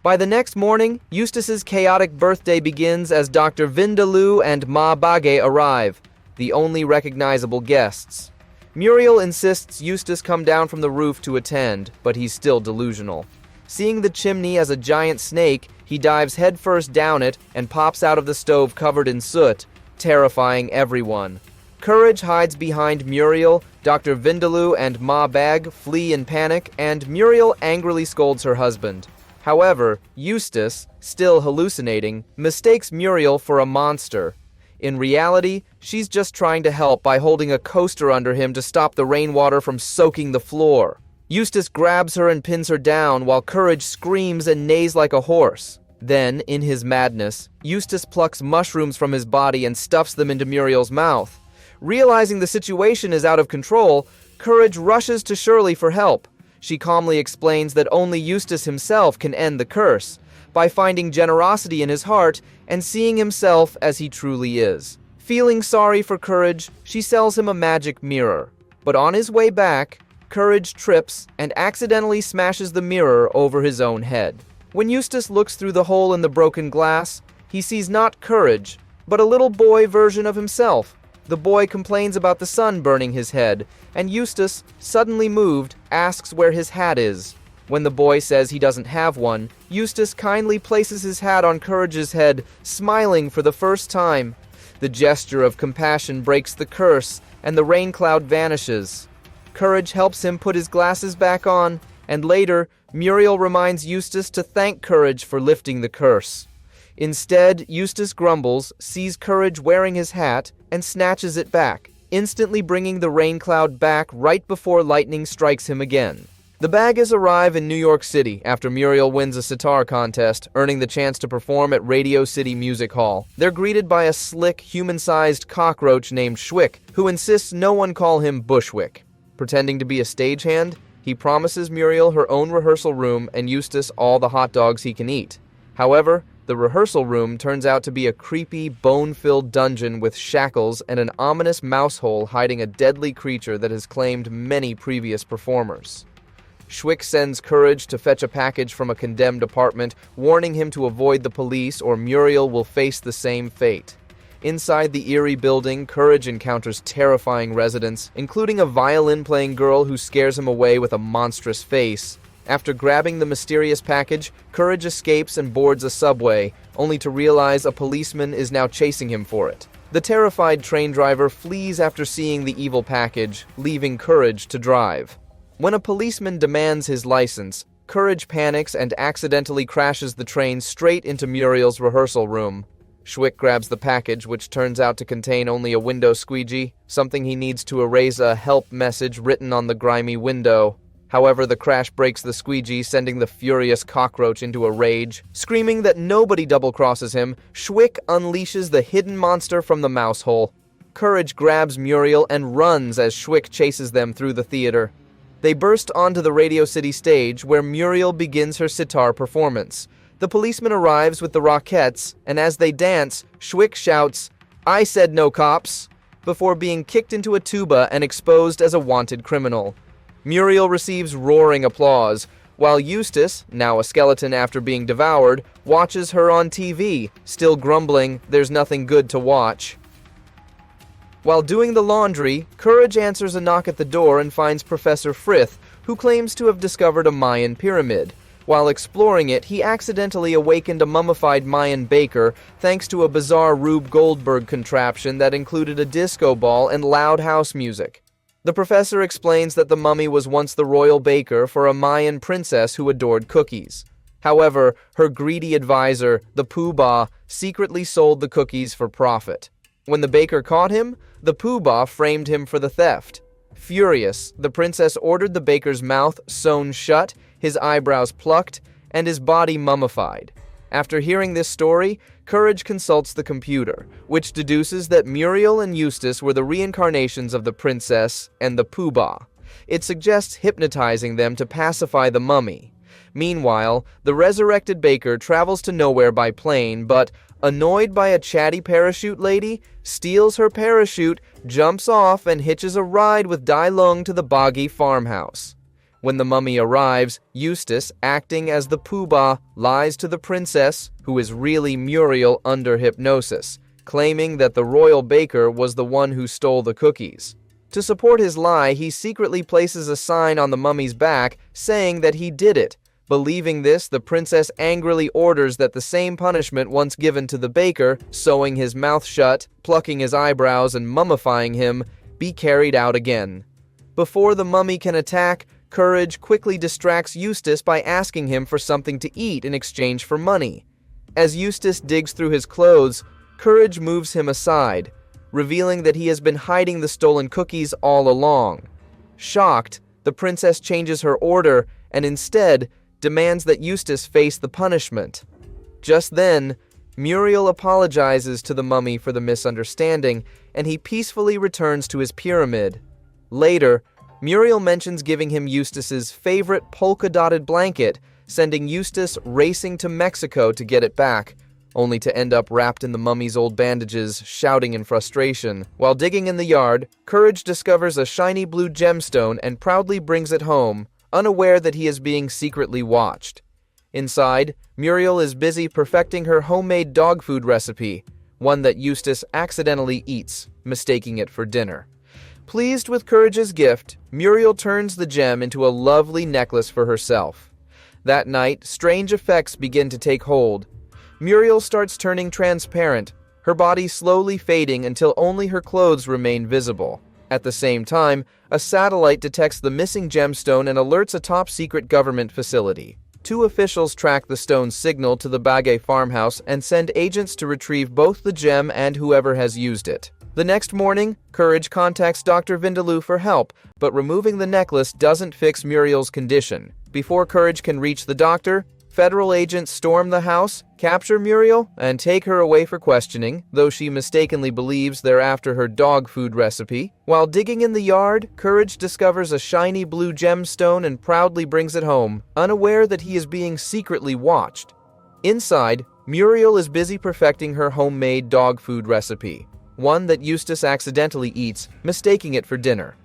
Speaker 1: By the next morning, Eustace's chaotic birthday begins as Dr. Vindaloo and Ma Bage arrive, the only recognizable guests. Muriel insists Eustace come down from the roof to attend, but he's still delusional. Seeing the chimney as a giant snake, he dives headfirst down it and pops out of the stove covered in soot, terrifying everyone. Courage hides behind Muriel, Dr. Vindaloo and Ma Bag flee in panic, and Muriel angrily scolds her husband. However, Eustace, still hallucinating, mistakes Muriel for a monster. In reality, she's just trying to help by holding a coaster under him to stop the rainwater from soaking the floor. Eustace grabs her and pins her down while Courage screams and neighs like a horse. Then, in his madness, Eustace plucks mushrooms from his body and stuffs them into Muriel's mouth. Realizing the situation is out of control, Courage rushes to Shirley for help. She calmly explains that only Eustace himself can end the curse, by finding generosity in his heart and seeing himself as he truly is. Feeling sorry for Courage, she sells him a magic mirror. But on his way back, Courage trips and accidentally smashes the mirror over his own head. When Eustace looks through the hole in the broken glass, he sees not Courage, but a little boy version of himself. The boy complains about the sun burning his head, and Eustace, suddenly moved, asks where his hat is. When the boy says he doesn't have one, Eustace kindly places his hat on Courage's head, smiling for the first time. The gesture of compassion breaks the curse, and the rain cloud vanishes. Courage helps him put his glasses back on, and later, Muriel reminds Eustace to thank Courage for lifting the curse. Instead, Eustace grumbles, sees Courage wearing his hat, and snatches it back, instantly bringing the rain cloud back right before lightning strikes him again. The Bagges arrive in New York City after Muriel wins a sitar contest, earning the chance to perform at Radio City Music Hall. They're greeted by a slick, human-sized cockroach named Schwick, who insists no one call him Bushwick. Pretending to be a stagehand, he promises Muriel her own rehearsal room and Eustace all the hot dogs he can eat. However, the rehearsal room turns out to be a creepy, bone-filled dungeon with shackles and an ominous mouse hole hiding a deadly creature that has claimed many previous performers. Schwick sends Courage to fetch a package from a condemned apartment, warning him to avoid the police or Muriel will face the same fate. Inside the eerie building, Courage encounters terrifying residents, including a violin-playing girl who scares him away with a monstrous face. After grabbing the mysterious package, Courage escapes and boards a subway, only to realize a policeman is now chasing him for it. The terrified train driver flees after seeing the evil package, leaving Courage to drive. When a policeman demands his license, Courage panics and accidentally crashes the train straight into Muriel's rehearsal room. Schwick grabs the package, which turns out to contain only a window squeegee, something he needs to erase a help message written on the grimy window. However, the crash breaks the squeegee, sending the furious cockroach into a rage. Screaming that nobody double-crosses him, Schwick unleashes the hidden monster from the mouse hole. Courage grabs Muriel and runs as Schwick chases them through the theater. They burst onto the Radio City stage, where Muriel begins her sitar performance. The policeman arrives with the Rockettes, and as they dance, Schwick shouts, "I said no cops," before being kicked into a tuba and exposed as a wanted criminal. Muriel receives roaring applause, while Eustace, now a skeleton after being devoured, watches her on TV, still grumbling, "There's nothing good to watch." While doing the laundry, Courage answers a knock at the door and finds Professor Frith, who claims to have discovered a Mayan pyramid. While exploring it, he accidentally awakened a mummified Mayan baker thanks to a bizarre Rube Goldberg contraption that included a disco ball and loud house music. The professor explains that the mummy was once the royal baker for a Mayan princess who adored cookies. However, her greedy advisor, the Pooh-Bah, secretly sold the cookies for profit. When the baker caught him, the Pooh-Bah framed him for the theft. Furious, the princess ordered the baker's mouth sewn shut, his eyebrows plucked, and his body mummified. After hearing this story, Courage consults the computer, which deduces that Muriel and Eustace were the reincarnations of the princess and the Pooh-Bah. It suggests hypnotizing them to pacify the mummy. Meanwhile, the resurrected baker travels to nowhere by plane, but, annoyed by a chatty parachute lady, steals her parachute, jumps off, and hitches a ride with Dai Lung to the boggy farmhouse. When the mummy arrives, Eustace, acting as the Pooh-Bah, lies to the princess, who is really Muriel under hypnosis, claiming that the royal baker was the one who stole the cookies. To support his lie, he secretly places a sign on the mummy's back saying that he did it. Believing this, the princess angrily orders that the same punishment once given to the baker, sewing his mouth shut, plucking his eyebrows, and mummifying him, be carried out again. Before the mummy can attack, Courage quickly distracts Eustace by asking him for something to eat in exchange for money. As Eustace digs through his clothes, Courage moves him aside, revealing that he has been hiding the stolen cookies all along. Shocked, the princess changes her order and instead demands that Eustace face the punishment. Just then, Muriel apologizes to the mummy for the misunderstanding, and he peacefully returns to his pyramid. Later, Muriel mentions giving him Eustace's favorite polka-dotted blanket, sending Eustace racing to Mexico to get it back, only to end up wrapped in the mummy's old bandages, shouting in frustration. While digging in the yard, Courage discovers a shiny blue gemstone and proudly brings it home, unaware that he is being secretly watched. Inside, Muriel is busy perfecting her homemade dog food recipe. one that Eustace accidentally eats, mistaking it for dinner. Pleased with Courage's gift, Muriel turns the gem into a lovely necklace for herself. That night, strange effects begin to take hold. Muriel starts turning transparent, her body slowly fading until only her clothes remain visible. At the same time, a satellite detects the missing gemstone and alerts a top-secret government facility. 2 officials track the stone's signal to the Bagay farmhouse and send agents to retrieve both the gem and whoever has used it. The next morning, Courage contacts Dr. Vindaloo for help, but removing the necklace doesn't fix Muriel's condition. Before Courage can reach the doctor, federal agents storm the house, capture Muriel, and take her away for questioning, though she mistakenly believes they're after her dog food recipe. While digging in the yard, Courage discovers a shiny blue gemstone and proudly brings it home, unaware that he is being secretly watched. Inside, Muriel is busy perfecting her homemade dog food recipe, one that Eustace accidentally eats, mistaking it for dinner.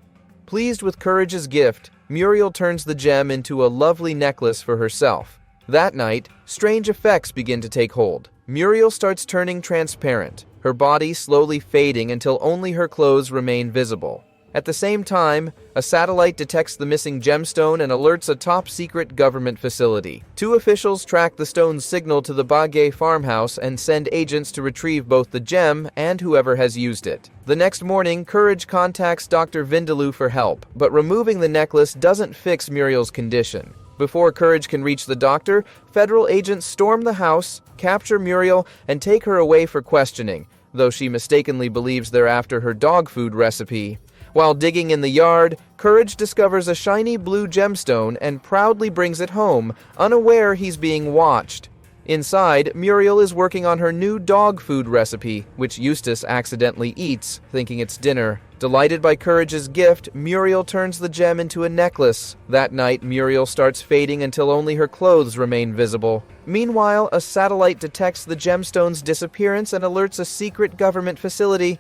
Speaker 1: Pleased with Courage's gift, Muriel turns the gem into a lovely necklace for herself. That night, strange effects begin to take hold. Muriel starts turning transparent, her body slowly fading until only her clothes remain visible. At the same time, a satellite detects the missing gemstone and alerts a top-secret government facility. 2 officials track the stone's signal to the Bagay farmhouse and send agents to retrieve both the gem and whoever has used it. The next morning, Courage contacts Dr. Vindaloo for help, but removing the necklace doesn't fix Muriel's condition. Before Courage can reach the doctor, federal agents storm the house, capture Muriel, and take her away for questioning, though she mistakenly believes they're after her dog food recipe. While digging in the yard, Courage discovers a shiny blue gemstone and proudly brings it home, unaware he's being watched. Inside, Muriel is working on her new dog food recipe, which Eustace accidentally eats, thinking it's dinner. Delighted by Courage's gift, Muriel turns the gem into a necklace. That night, Muriel starts fading until only her clothes remain visible. Meanwhile, a satellite detects the gemstone's disappearance and alerts a secret government facility.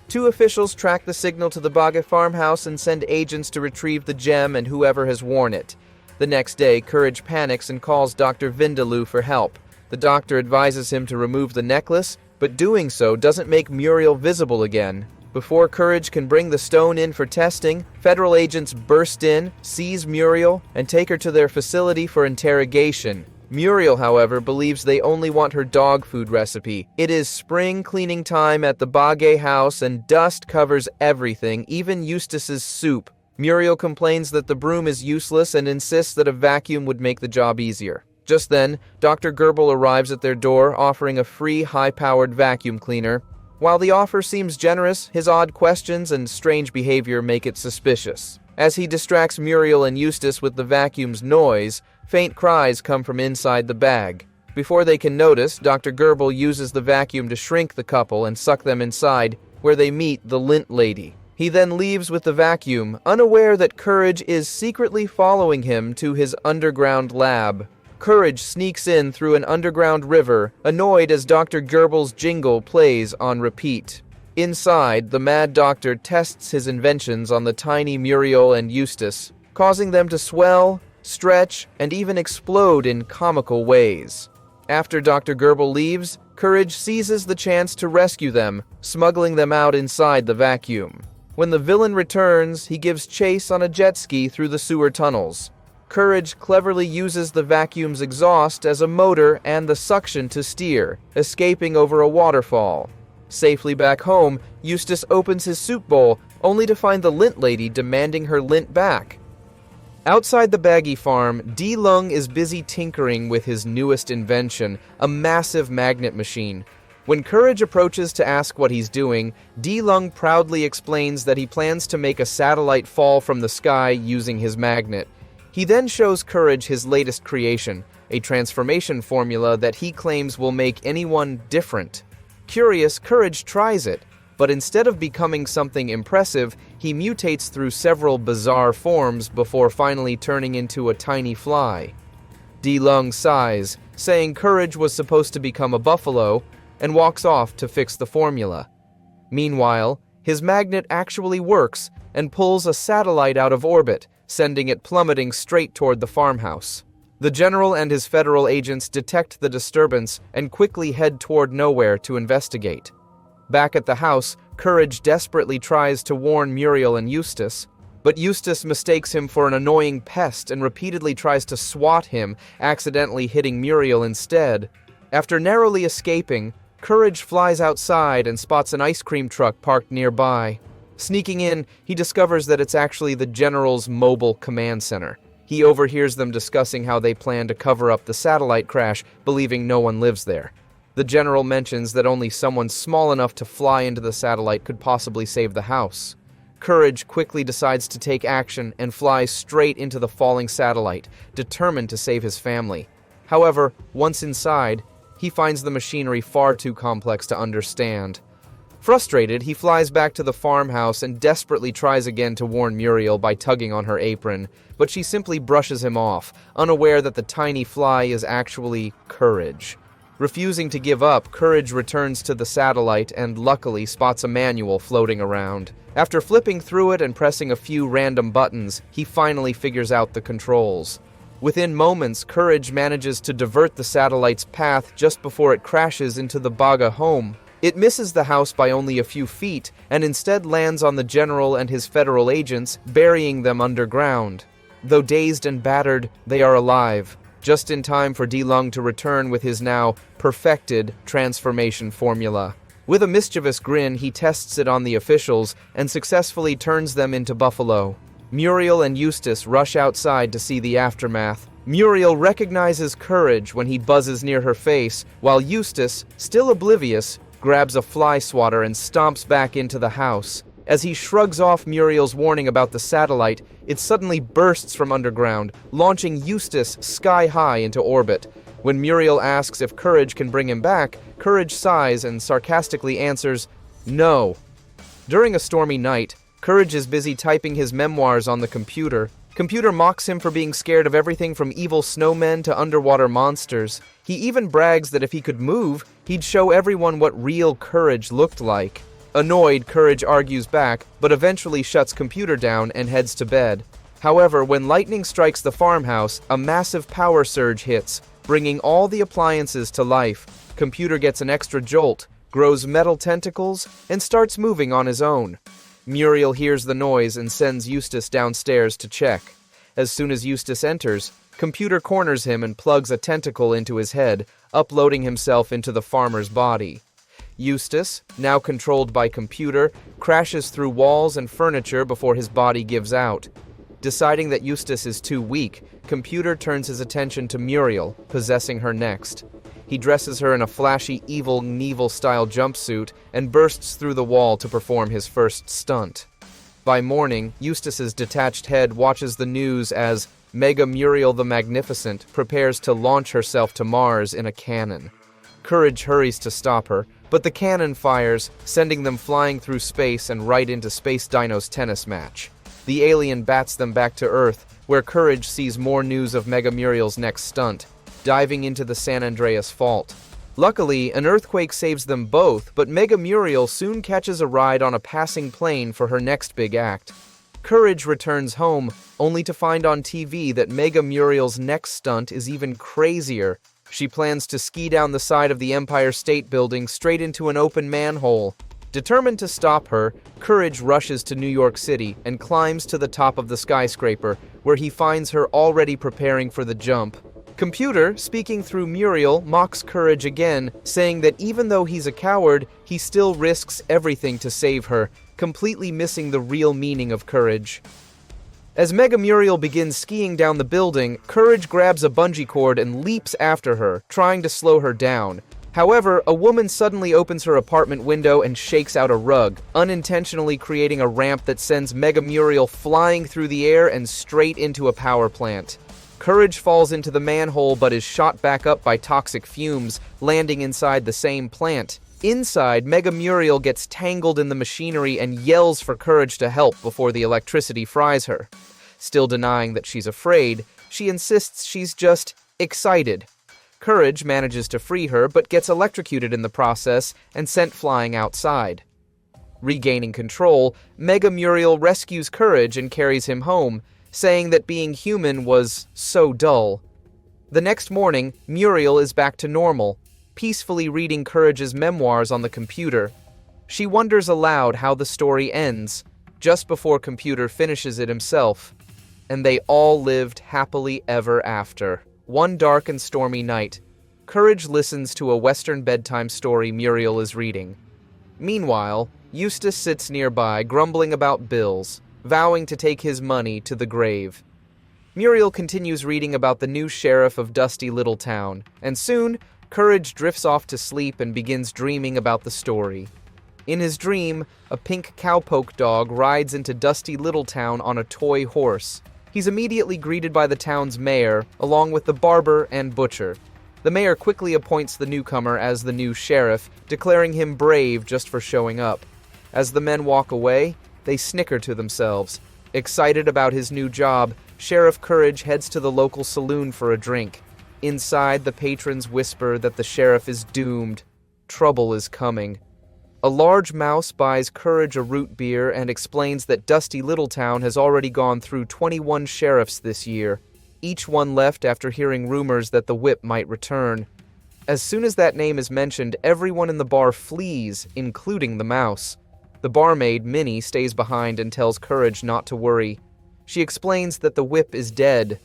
Speaker 1: 2 officials track the signal to the Bagay farmhouse and send agents to retrieve the gem and whoever has worn it. The next day, Courage panics and calls Dr. Vindaloo for help. The doctor advises him to remove the necklace, but doing so doesn't make Muriel visible again. Before Courage can bring the stone in for testing, federal agents burst in, seize Muriel, and take her to their facility for interrogation. Muriel, however, believes they only want her dog food recipe. It is spring cleaning time at the Bagay house and dust covers everything, even Eustace's soup. Muriel complains that the broom is useless and insists that a vacuum would make the job easier. Just then, Dr. Gerbil arrives at their door, offering a free, high-powered vacuum cleaner. While the offer seems generous, his odd questions and strange behavior make it suspicious. As he distracts Muriel and Eustace with the vacuum's noise, faint cries come from inside the bag. Before they can notice, Dr. Gerbil uses the vacuum to shrink the couple and suck them inside, where they meet the lint lady. He then leaves with the vacuum, unaware that Courage is secretly following him to his underground lab. Courage sneaks in through an underground river, annoyed as Dr. Gerbil's jingle plays on repeat. Inside, the mad doctor tests his inventions on the tiny Muriel and Eustace, causing them to swell, stretch, and even explode in comical ways. After Dr. Gerbil leaves, Courage seizes the chance to rescue them, smuggling them out inside the vacuum. When the villain returns, he gives chase on a jet ski through the sewer tunnels. Courage cleverly uses the vacuum's exhaust as a motor and the suction to steer, escaping over a waterfall. Safely back home, Eustace opens his soup bowl, only to find the lint lady demanding her lint back. Outside the Bagay farm, D. Lung is busy tinkering with his newest invention, a massive magnet machine. When Courage approaches to ask what he's doing, D. Lung proudly explains that he plans to make a satellite fall from the sky using his magnet. He then shows Courage his latest creation, a transformation formula that he claims will make anyone different. Curious, Courage tries it, but instead of becoming something impressive, he mutates through several bizarre forms before finally turning into a tiny fly. D. Lung sighs, saying Courage was supposed to become a buffalo, and walks off to fix the formula. Meanwhile, his magnet actually works and pulls a satellite out of orbit, sending it plummeting straight toward the farmhouse. The general and his federal agents detect the disturbance and quickly head toward nowhere to investigate. Back at the house, Courage desperately tries to warn Muriel and Eustace, but Eustace mistakes him for an annoying pest and repeatedly tries to swat him, accidentally hitting Muriel instead. After narrowly escaping, Courage flies outside and spots an ice cream truck parked nearby. Sneaking in, he discovers that it's actually the General's mobile command center. He overhears them discussing how they plan to cover up the satellite crash, believing no one lives there. The General mentions that only someone small enough to fly into the satellite could possibly save the house. Courage quickly decides to take action and flies straight into the falling satellite, determined to save his family. However, once inside, he finds the machinery far too complex to understand. Frustrated, he flies back to the farmhouse and desperately tries again to warn Muriel by tugging on her apron, but she simply brushes him off, unaware that the tiny fly is actually Courage. Refusing to give up, Courage returns to the satellite and luckily spots a manual floating around. After flipping through it and pressing a few random buttons, he finally figures out the controls. Within moments, Courage manages to divert the satellite's path just before it crashes into the Baga home. It misses the house by only a few feet and instead lands on the General and his federal agents, burying them underground. Though dazed and battered, they are alive, just in time for DeLung to return with his now perfected transformation formula. With a mischievous grin, he tests it on the officials and successfully turns them into buffalo. Muriel and Eustace rush outside to see the aftermath. Muriel recognizes Courage when he buzzes near her face, while Eustace, still oblivious, grabs a fly swatter and stomps back into the house. As he shrugs off Muriel's warning about the satellite, it suddenly bursts from underground, launching Eustace sky-high into orbit. When Muriel asks if Courage can bring him back, Courage sighs and sarcastically answers, "No." During a stormy night, Courage is busy typing his memoirs on the computer. Computer mocks him for being scared of everything from evil snowmen to underwater monsters. He even brags that if he could move, he'd show everyone what real courage looked like. Annoyed, Courage argues back, but eventually shuts computer down and heads to bed. However, when lightning strikes the farmhouse, a massive power surge hits, bringing all the appliances to life. Computer gets an extra jolt, grows metal tentacles, and starts moving on his own. Muriel hears the noise and sends Eustace downstairs to check. As soon as Eustace enters, Computer corners him and plugs a tentacle into his head, uploading himself into the farmer's body. Eustace, now controlled by Computer, crashes through walls and furniture before his body gives out. Deciding that Eustace is too weak, Computer turns his attention to Muriel, possessing her next. He dresses her in a flashy Evil Knievel-style jumpsuit and bursts through the wall to perform his first stunt. By morning, Eustace's detached head watches the news as Mega Muriel the Magnificent prepares to launch herself to Mars in a cannon. Courage hurries to stop her, but the cannon fires, sending them flying through space and right into Space Dino's tennis match. The alien bats them back to Earth, where Courage sees more news of Mega Muriel's next stunt, diving into the San Andreas Fault. Luckily, an earthquake saves them both, but Mega Muriel soon catches a ride on a passing plane for her next big act. Courage returns home, only to find on TV that Mega Muriel's next stunt is even crazier. She plans to ski down the side of the Empire State Building straight into an open manhole. Determined to stop her, Courage rushes to New York City and climbs to the top of the skyscraper, where he finds her already preparing for the jump. Computer, speaking through Muriel, mocks Courage again, saying that even though he's a coward, he still risks everything to save her, completely missing the real meaning of courage. As Mega Muriel begins skiing down the building, Courage grabs a bungee cord and leaps after her, trying to slow her down. However, a woman suddenly opens her apartment window and shakes out a rug, unintentionally creating a ramp that sends Mega Muriel flying through the air and straight into a power plant. Courage falls into the manhole but is shot back up by toxic fumes, landing inside the same plant. Inside, Mega Muriel gets tangled in the machinery and yells for Courage to help before the electricity fries her. Still denying that she's afraid, she insists she's just excited. Courage manages to free her but gets electrocuted in the process and sent flying outside. Regaining control, Mega Muriel rescues Courage and carries him home, saying that being human was so dull. The next morning, Muriel is back to normal, peacefully reading Courage's memoirs on the computer. She wonders aloud how the story ends, just before Computer finishes it himself. And they all lived happily ever after. One dark and stormy night, Courage listens to a Western bedtime story Muriel is reading. Meanwhile, Eustace sits nearby, grumbling about bills, vowing to take his money to the grave. Muriel continues reading about the new sheriff of dusty little town, and soon, Courage drifts off to sleep and begins dreaming about the story. In his dream, a pink cowpoke dog rides into dusty little town on a toy horse. He's immediately greeted by the town's mayor, along with the barber and butcher. The mayor quickly appoints the newcomer as the new sheriff, declaring him brave just for showing up. As the men walk away, they snicker to themselves. Excited about his new job, Sheriff Courage heads to the local saloon for a drink. Inside, the patrons whisper that the sheriff is doomed. Trouble is coming. A large mouse buys Courage a root beer and explains that Dusty Littletown has already gone through 21 sheriffs this year. Each one left after hearing rumors that the whip might return. As soon as that name is mentioned, everyone in the bar flees, including the mouse. The barmaid, Minnie, stays behind and tells Courage not to worry. She explains that the whip is dead.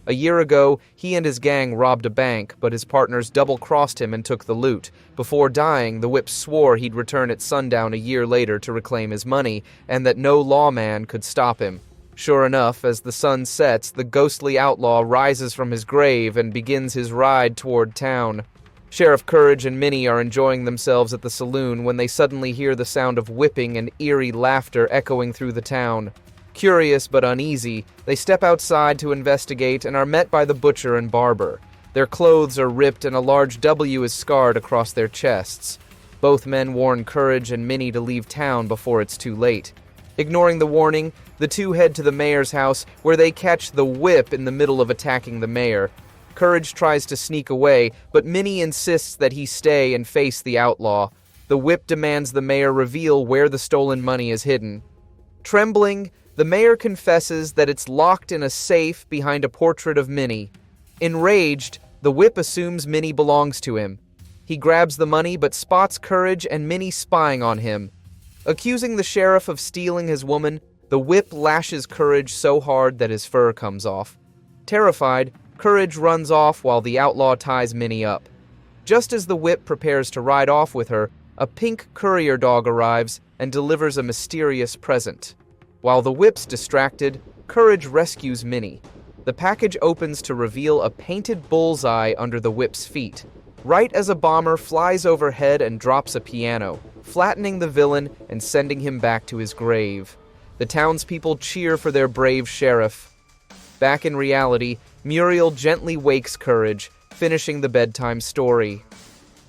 Speaker 1: A year ago, he and his gang robbed a bank, but his partners double-crossed him and took the loot. Before dying, the whip swore he'd return at sundown a year later to reclaim his money, and that no lawman could stop him. Sure enough, as the sun sets, the ghostly outlaw rises from his grave and begins his ride toward town. Sheriff Courage and Minnie are enjoying themselves at the saloon when they suddenly hear the sound of whipping and eerie laughter echoing through the town. Curious but uneasy, they step outside to investigate and are met by the butcher and barber. Their clothes are ripped and a large W is scarred across their chests. Both men warn Courage and Minnie to leave town before it's too late. Ignoring the warning, the two head to the mayor's house, where they catch the whip in the middle of attacking the mayor. Courage tries to sneak away, but Minnie insists that he stay and face the outlaw. The whip demands the mayor reveal where the stolen money is hidden. Trembling, the mayor confesses that it's locked in a safe behind a portrait of Minnie. Enraged, the whip assumes Minnie belongs to him. He grabs the money but spots Courage and Minnie spying on him. Accusing the sheriff of stealing his woman, the whip lashes Courage so hard that his fur comes off. Terrified, Courage runs off while the outlaw ties Minnie up. Just as the whip prepares to ride off with her, a pink courier dog arrives and delivers a mysterious present. While the whip's distracted, Courage rescues Minnie. The package opens to reveal a painted bullseye under the whip's feet, right as a bomber flies overhead and drops a piano, flattening the villain and sending him back to his grave. The townspeople cheer for their brave sheriff. Back in reality, Muriel gently wakes Courage, finishing the bedtime story.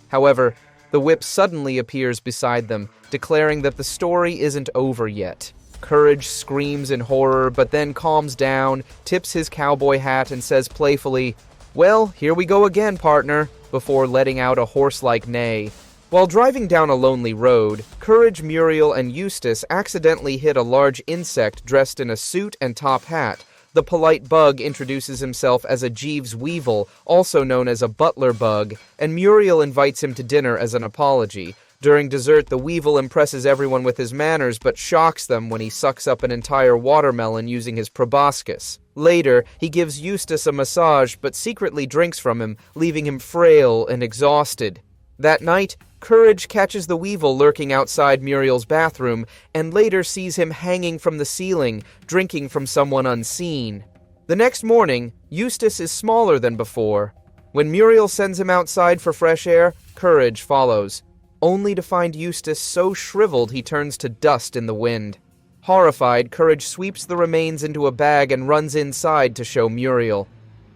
Speaker 1: However, the whip suddenly appears beside them, declaring that the story isn't over yet. Courage screams in horror, but then calms down, tips his cowboy hat, and says playfully, "Well, here we go again, partner," before letting out a horse-like neigh. While driving down a lonely road, Courage, Muriel, and Eustace accidentally hit a large insect dressed in a suit and top hat. The polite bug introduces himself as a Jeeves weevil, also known as a butler bug, and Muriel invites him to dinner as an apology. During dessert, the weevil impresses everyone with his manners, but shocks them when he sucks up an entire watermelon using his proboscis. Later, he gives Eustace a massage, but secretly drinks from him, leaving him frail and exhausted. That night, Courage catches the weevil lurking outside Muriel's bathroom, and later sees him hanging from the ceiling, drinking from someone unseen. The next morning, Eustace is smaller than before. When Muriel sends him outside for fresh air, Courage follows, only to find Eustace so shriveled he turns to dust in the wind. Horrified, Courage sweeps the remains into a bag and runs inside to show Muriel.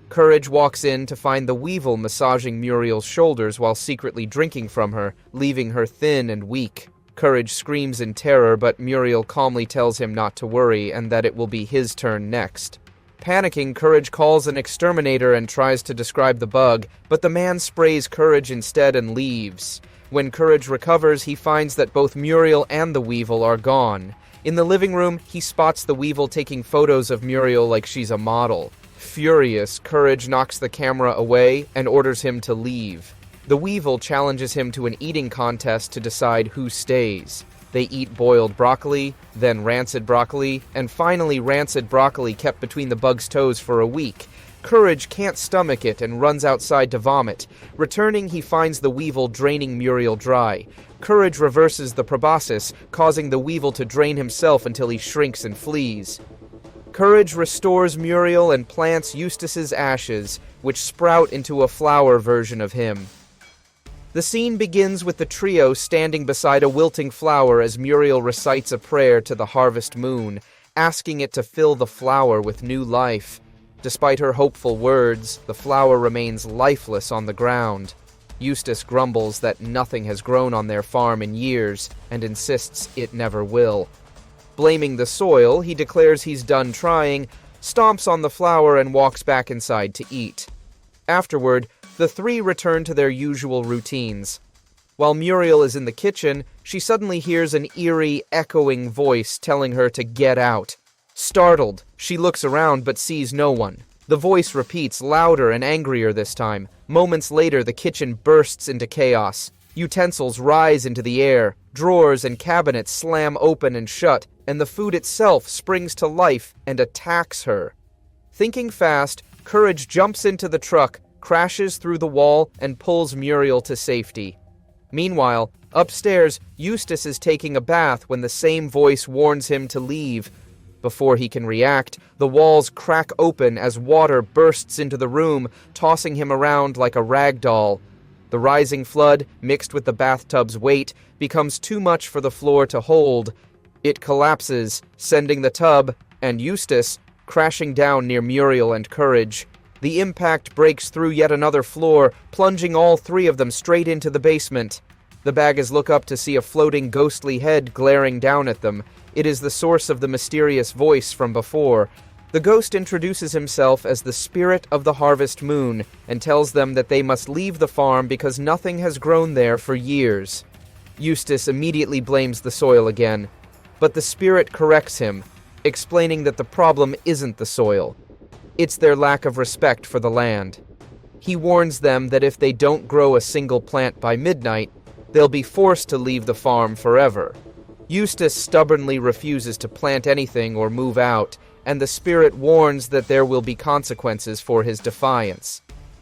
Speaker 1: Courage walks in to find the weevil massaging Muriel's shoulders while secretly drinking from her, leaving her thin and weak. Courage screams in terror, but Muriel calmly tells him not to worry and that it will be his turn next. Panicking, Courage calls an exterminator and tries to describe the bug, but the man sprays Courage instead and leaves. When Courage recovers, he finds that both Muriel and the weevil are gone. In the living room, he spots the weevil taking photos of Muriel like she's a model. Furious, Courage knocks the camera away and orders him to leave. The Weevil challenges him to an eating contest to decide who stays. They eat boiled broccoli, then rancid broccoli, and finally rancid broccoli kept between the bug's toes for a week. Courage can't stomach it and runs outside to vomit. Returning, he finds the Weevil draining Muriel dry. Courage reverses the proboscis, causing the Weevil to drain himself until he shrinks and flees. Courage restores Muriel and plants Eustace's ashes, which sprout into a flower version of him. The scene begins with the trio standing beside a wilting flower as Muriel recites a prayer to the harvest moon, asking it to fill the flower with new life. Despite her hopeful words, the flower remains lifeless on the ground. Eustace grumbles that nothing has grown on their farm in years and insists it never will. Blaming the soil, he declares he's done trying, stomps on the flower, and walks back inside to eat. Afterward, the three return to their usual routines. While Muriel is in the kitchen, she suddenly hears an eerie, echoing voice telling her to get out. Startled, she looks around but sees no one. The voice repeats, louder and angrier this time. Moments later, the kitchen bursts into chaos. Utensils rise into the air, drawers and cabinets slam open and shut, and the food itself springs to life and attacks her. Thinking fast, Courage jumps into the truck, crashes through the wall, and pulls Muriel to safety. Meanwhile, upstairs, Eustace is taking a bath when the same voice warns him to leave. Before he can react, the walls crack open as water bursts into the room, tossing him around like a rag doll. The rising flood, mixed with the bathtub's weight, becomes too much for the floor to hold. It collapses, sending the tub, and Eustace, crashing down near Muriel and Courage. The impact breaks through yet another floor, plunging all three of them straight into the basement. The Baggers look up to see a floating ghostly head glaring down at them. It is the source of the mysterious voice from before. The ghost introduces himself as the spirit of the harvest moon and tells them that they must leave the farm because nothing has grown there for years. Eustace immediately blames the soil again, but the spirit corrects him, explaining that the problem isn't the soil. It's their lack of respect for the land. He warns them that if they don't grow a single plant by midnight, they'll be forced to leave the farm forever. Eustace stubbornly refuses to plant anything or move out, and the spirit warns that there will be consequences for his defiance.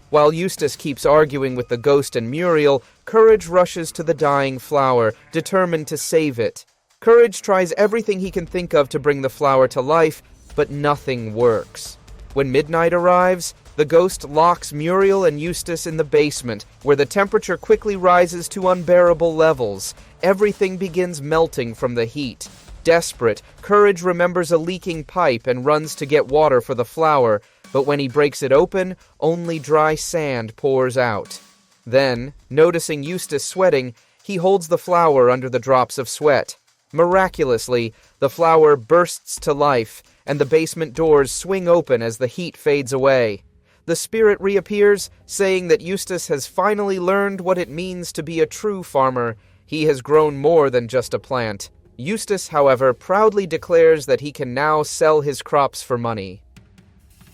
Speaker 1: While Eustace keeps arguing with the ghost and Muriel, Courage rushes to the dying flower, determined to save it. Courage tries everything he can think of to bring the flower to life, but nothing works. When midnight arrives, the ghost locks Muriel and Eustace in the basement, where the temperature quickly rises to unbearable levels. Everything begins melting from the heat. Desperate, Courage remembers a leaking pipe and runs to get water for the flower, but when he breaks it open, only dry sand pours out. Then, noticing Eustace sweating, he holds the flower under the drops of sweat. Miraculously, the flower bursts to life, and the basement doors swing open as the heat fades away. The spirit reappears, saying that Eustace has finally learned what it means to be a true farmer. He has grown more than just a plant. Eustace, however, proudly declares that he can now sell his crops for money.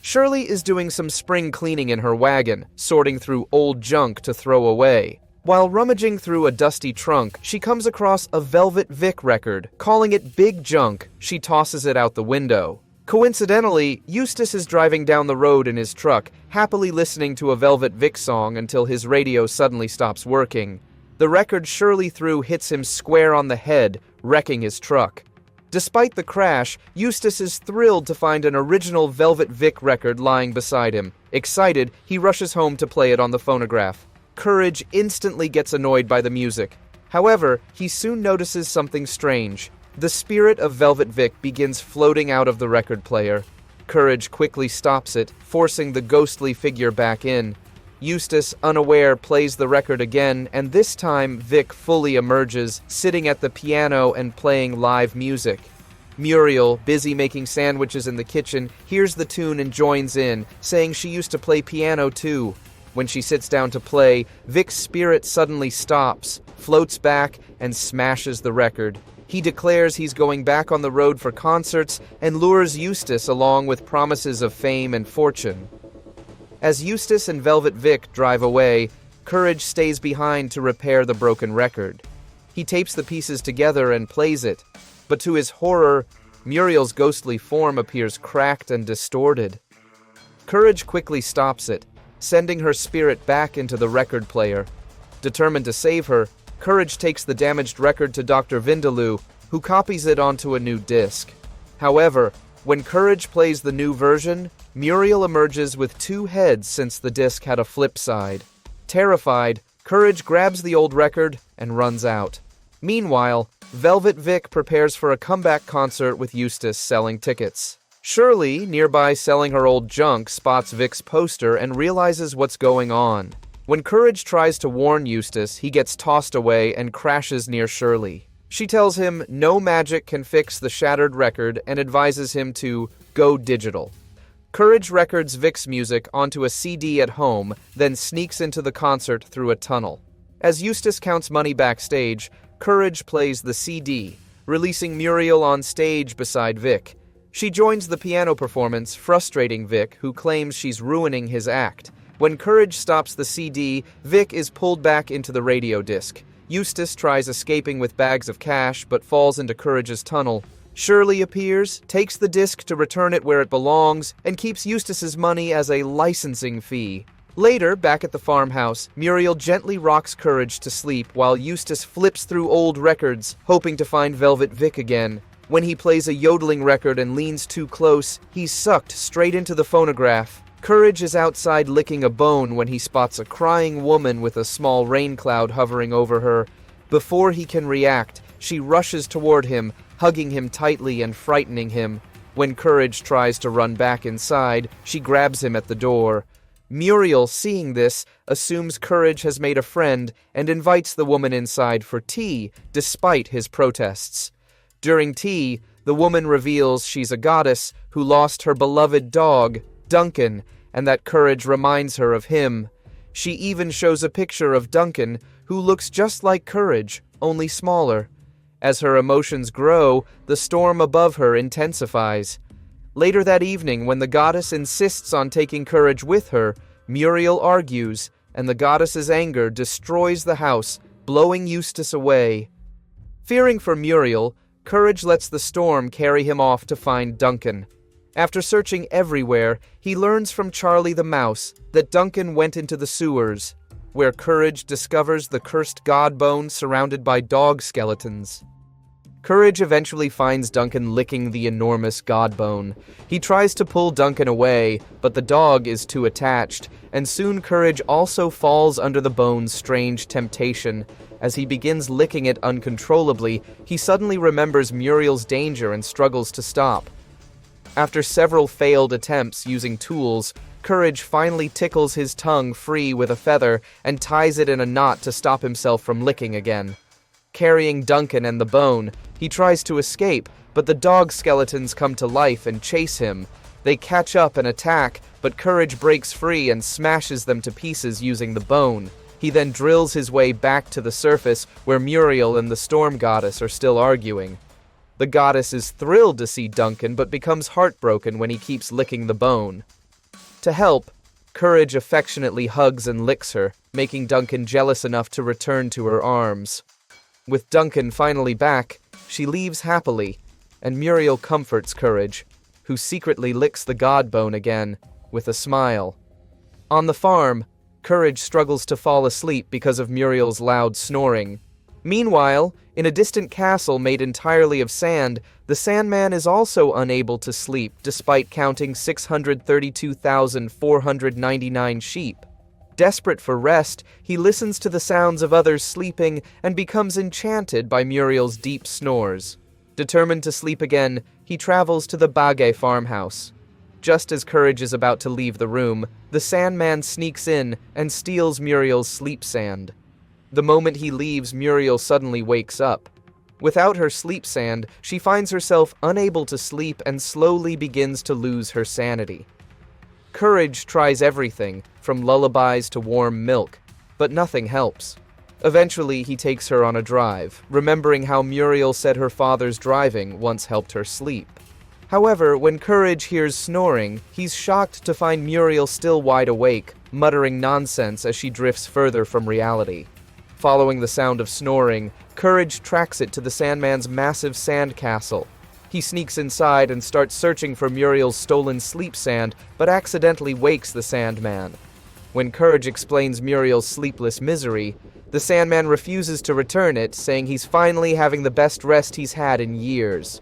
Speaker 1: Shirley is doing some spring cleaning in her wagon, sorting through old junk to throw away. While rummaging through a dusty trunk, she comes across a Velvet Vic record. Calling it big junk, she tosses it out the window. Coincidentally, Eustace is driving down the road in his truck, happily listening to a Velvet Vic song until his radio suddenly stops working. The record Shirley threw hits him square on the head, wrecking his truck. Despite the crash, Eustace is thrilled to find an original Velvet Vic record lying beside him. Excited, he rushes home to play it on the phonograph. Courage instantly gets annoyed by the music. However, he soon notices something strange. The spirit of Velvet Vic begins floating out of the record player. Courage quickly stops it, forcing the ghostly figure back in. Eustace, unaware, plays the record again, and this time Vic fully emerges, sitting at the piano and playing live music. Muriel, busy making sandwiches in the kitchen, hears the tune and joins in, saying she used to play piano too. When she sits down to play, Vic's spirit suddenly stops, floats back, and smashes the record. He declares he's going back on the road for concerts and lures Eustace along with promises of fame and fortune. As Eustace and Velvet Vic drive away, Courage stays behind to repair the broken record. He tapes the pieces together and plays it, but to his horror, Muriel's ghostly form appears cracked and distorted. Courage quickly stops it, sending her spirit back into the record player. Determined to save her, Courage takes the damaged record to Dr. Vindaloo, who copies it onto a new disc. However, when Courage plays the new version, Muriel emerges with two heads since the disc had a flip side. Terrified, Courage grabs the old record and runs out. Meanwhile, Velvet Vic prepares for a comeback concert with Eustace selling tickets. Shirley, nearby selling her old junk, spots Vic's poster and realizes what's going on. When Courage tries to warn Eustace, he gets tossed away and crashes near Shirley. She tells him no magic can fix the shattered record and advises him to go digital. Courage records Vic's music onto a CD at home, then sneaks into the concert through a tunnel. As Eustace counts money backstage, Courage plays the CD, releasing Muriel on stage beside Vic. She joins the piano performance, frustrating Vic, who claims she's ruining his act. When Courage stops the CD, Vic is pulled back into the radio disc. Eustace tries escaping with bags of cash, but falls into Courage's tunnel. Shirley appears, takes the disc to return it where it belongs, and keeps Eustace's money as a licensing fee. Later, back at the farmhouse, Muriel gently rocks Courage to sleep while Eustace flips through old records, hoping to find Velvet Vic again. When he plays a yodeling record and leans too close, he's sucked straight into the phonograph. Courage is outside licking a bone when he spots a crying woman with a small rain cloud hovering over her. Before he can react, she rushes toward him, hugging him tightly and frightening him. When Courage tries to run back inside, she grabs him at the door. Muriel, seeing this, assumes Courage has made a friend and invites the woman inside for tea, despite his protests. During tea, the woman reveals she's a goddess who lost her beloved dog, Duncan, and that Courage reminds her of him. She even shows a picture of Duncan, who looks just like Courage, only smaller. As her emotions grow, the storm above her intensifies. Later that evening, when the goddess insists on taking Courage with her, Muriel argues, and the goddess's anger destroys the house, blowing Eustace away. Fearing for Muriel, Courage lets the storm carry him off to find Duncan. After searching everywhere, he learns from Charlie the mouse that Duncan went into the sewers, where Courage discovers the cursed god bone surrounded by dog skeletons. Courage eventually finds Duncan licking the enormous god bone. He tries to pull Duncan away, but the dog is too attached, and soon Courage also falls under the bone's strange temptation. As he begins licking it uncontrollably, he suddenly remembers Muriel's danger and struggles to stop. After several failed attempts using tools, Courage finally tickles his tongue free with a feather and ties it in a knot to stop himself from licking again. Carrying Duncan and the bone, he tries to escape, but the dog skeletons come to life and chase him. They catch up and attack, but Courage breaks free and smashes them to pieces using the bone. He then drills his way back to the surface, where Muriel and the storm goddess are still arguing. The goddess is thrilled to see Duncan, but becomes heartbroken when he keeps licking the bone. To help, Courage affectionately hugs and licks her, making Duncan jealous enough to return to her arms. With Duncan finally back, she leaves happily, and Muriel comforts Courage, who secretly licks the god bone again, with a smile. On the farm, Courage struggles to fall asleep because of Muriel's loud snoring. Meanwhile, in a distant castle made entirely of sand, the Sandman is also unable to sleep despite counting 632,499 sheep. Desperate for rest, he listens to the sounds of others sleeping and becomes enchanted by Muriel's deep snores. Determined to sleep again, he travels to the Bagay farmhouse. Just as Courage is about to leave the room, the Sandman sneaks in and steals Muriel's sleep sand. The moment he leaves, Muriel suddenly wakes up. Without her sleep sand, she finds herself unable to sleep and slowly begins to lose her sanity. Courage tries everything, from lullabies to warm milk, but nothing helps. Eventually, he takes her on a drive, remembering how Muriel said her father's driving once helped her sleep. However, when Courage hears snoring, he's shocked to find Muriel still wide awake, muttering nonsense as she drifts further from reality. Following the sound of snoring, Courage tracks it to the Sandman's massive sand castle. He sneaks inside and starts searching for Muriel's stolen sleep sand, but accidentally wakes the Sandman. When Courage explains Muriel's sleepless misery, the Sandman refuses to return it, saying he's finally having the best rest he's had in years.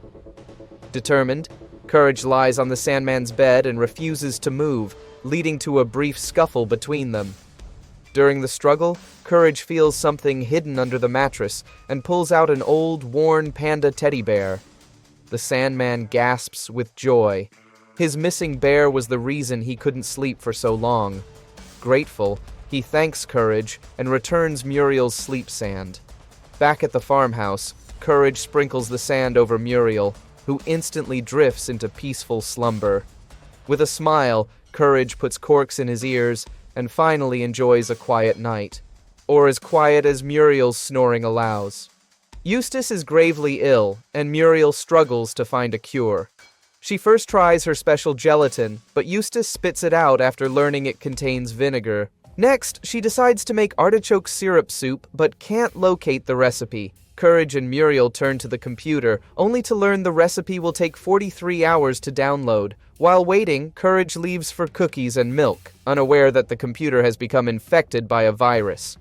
Speaker 1: Determined, Courage lies on the Sandman's bed and refuses to move, leading to a brief scuffle between them. During the struggle, Courage feels something hidden under the mattress and pulls out an old, worn panda teddy bear. The Sandman gasps with joy. His missing bear was the reason he couldn't sleep for so long. Grateful, he thanks Courage and returns Muriel's sleep sand. Back at the farmhouse, Courage sprinkles the sand over Muriel, who instantly drifts into peaceful slumber. With a smile, Courage puts corks in his ears and finally enjoys a quiet night, or as quiet as Muriel's snoring allows. Eustace is gravely ill, and Muriel struggles to find a cure. She first tries her special gelatin, but Eustace spits it out after learning it contains vinegar. Next, she decides to make artichoke syrup soup, but can't locate the recipe. Courage and Muriel turn to the computer, only to learn the recipe will take 43 hours to download. While waiting, Courage leaves for cookies and milk, unaware that the computer has become infected by a virus.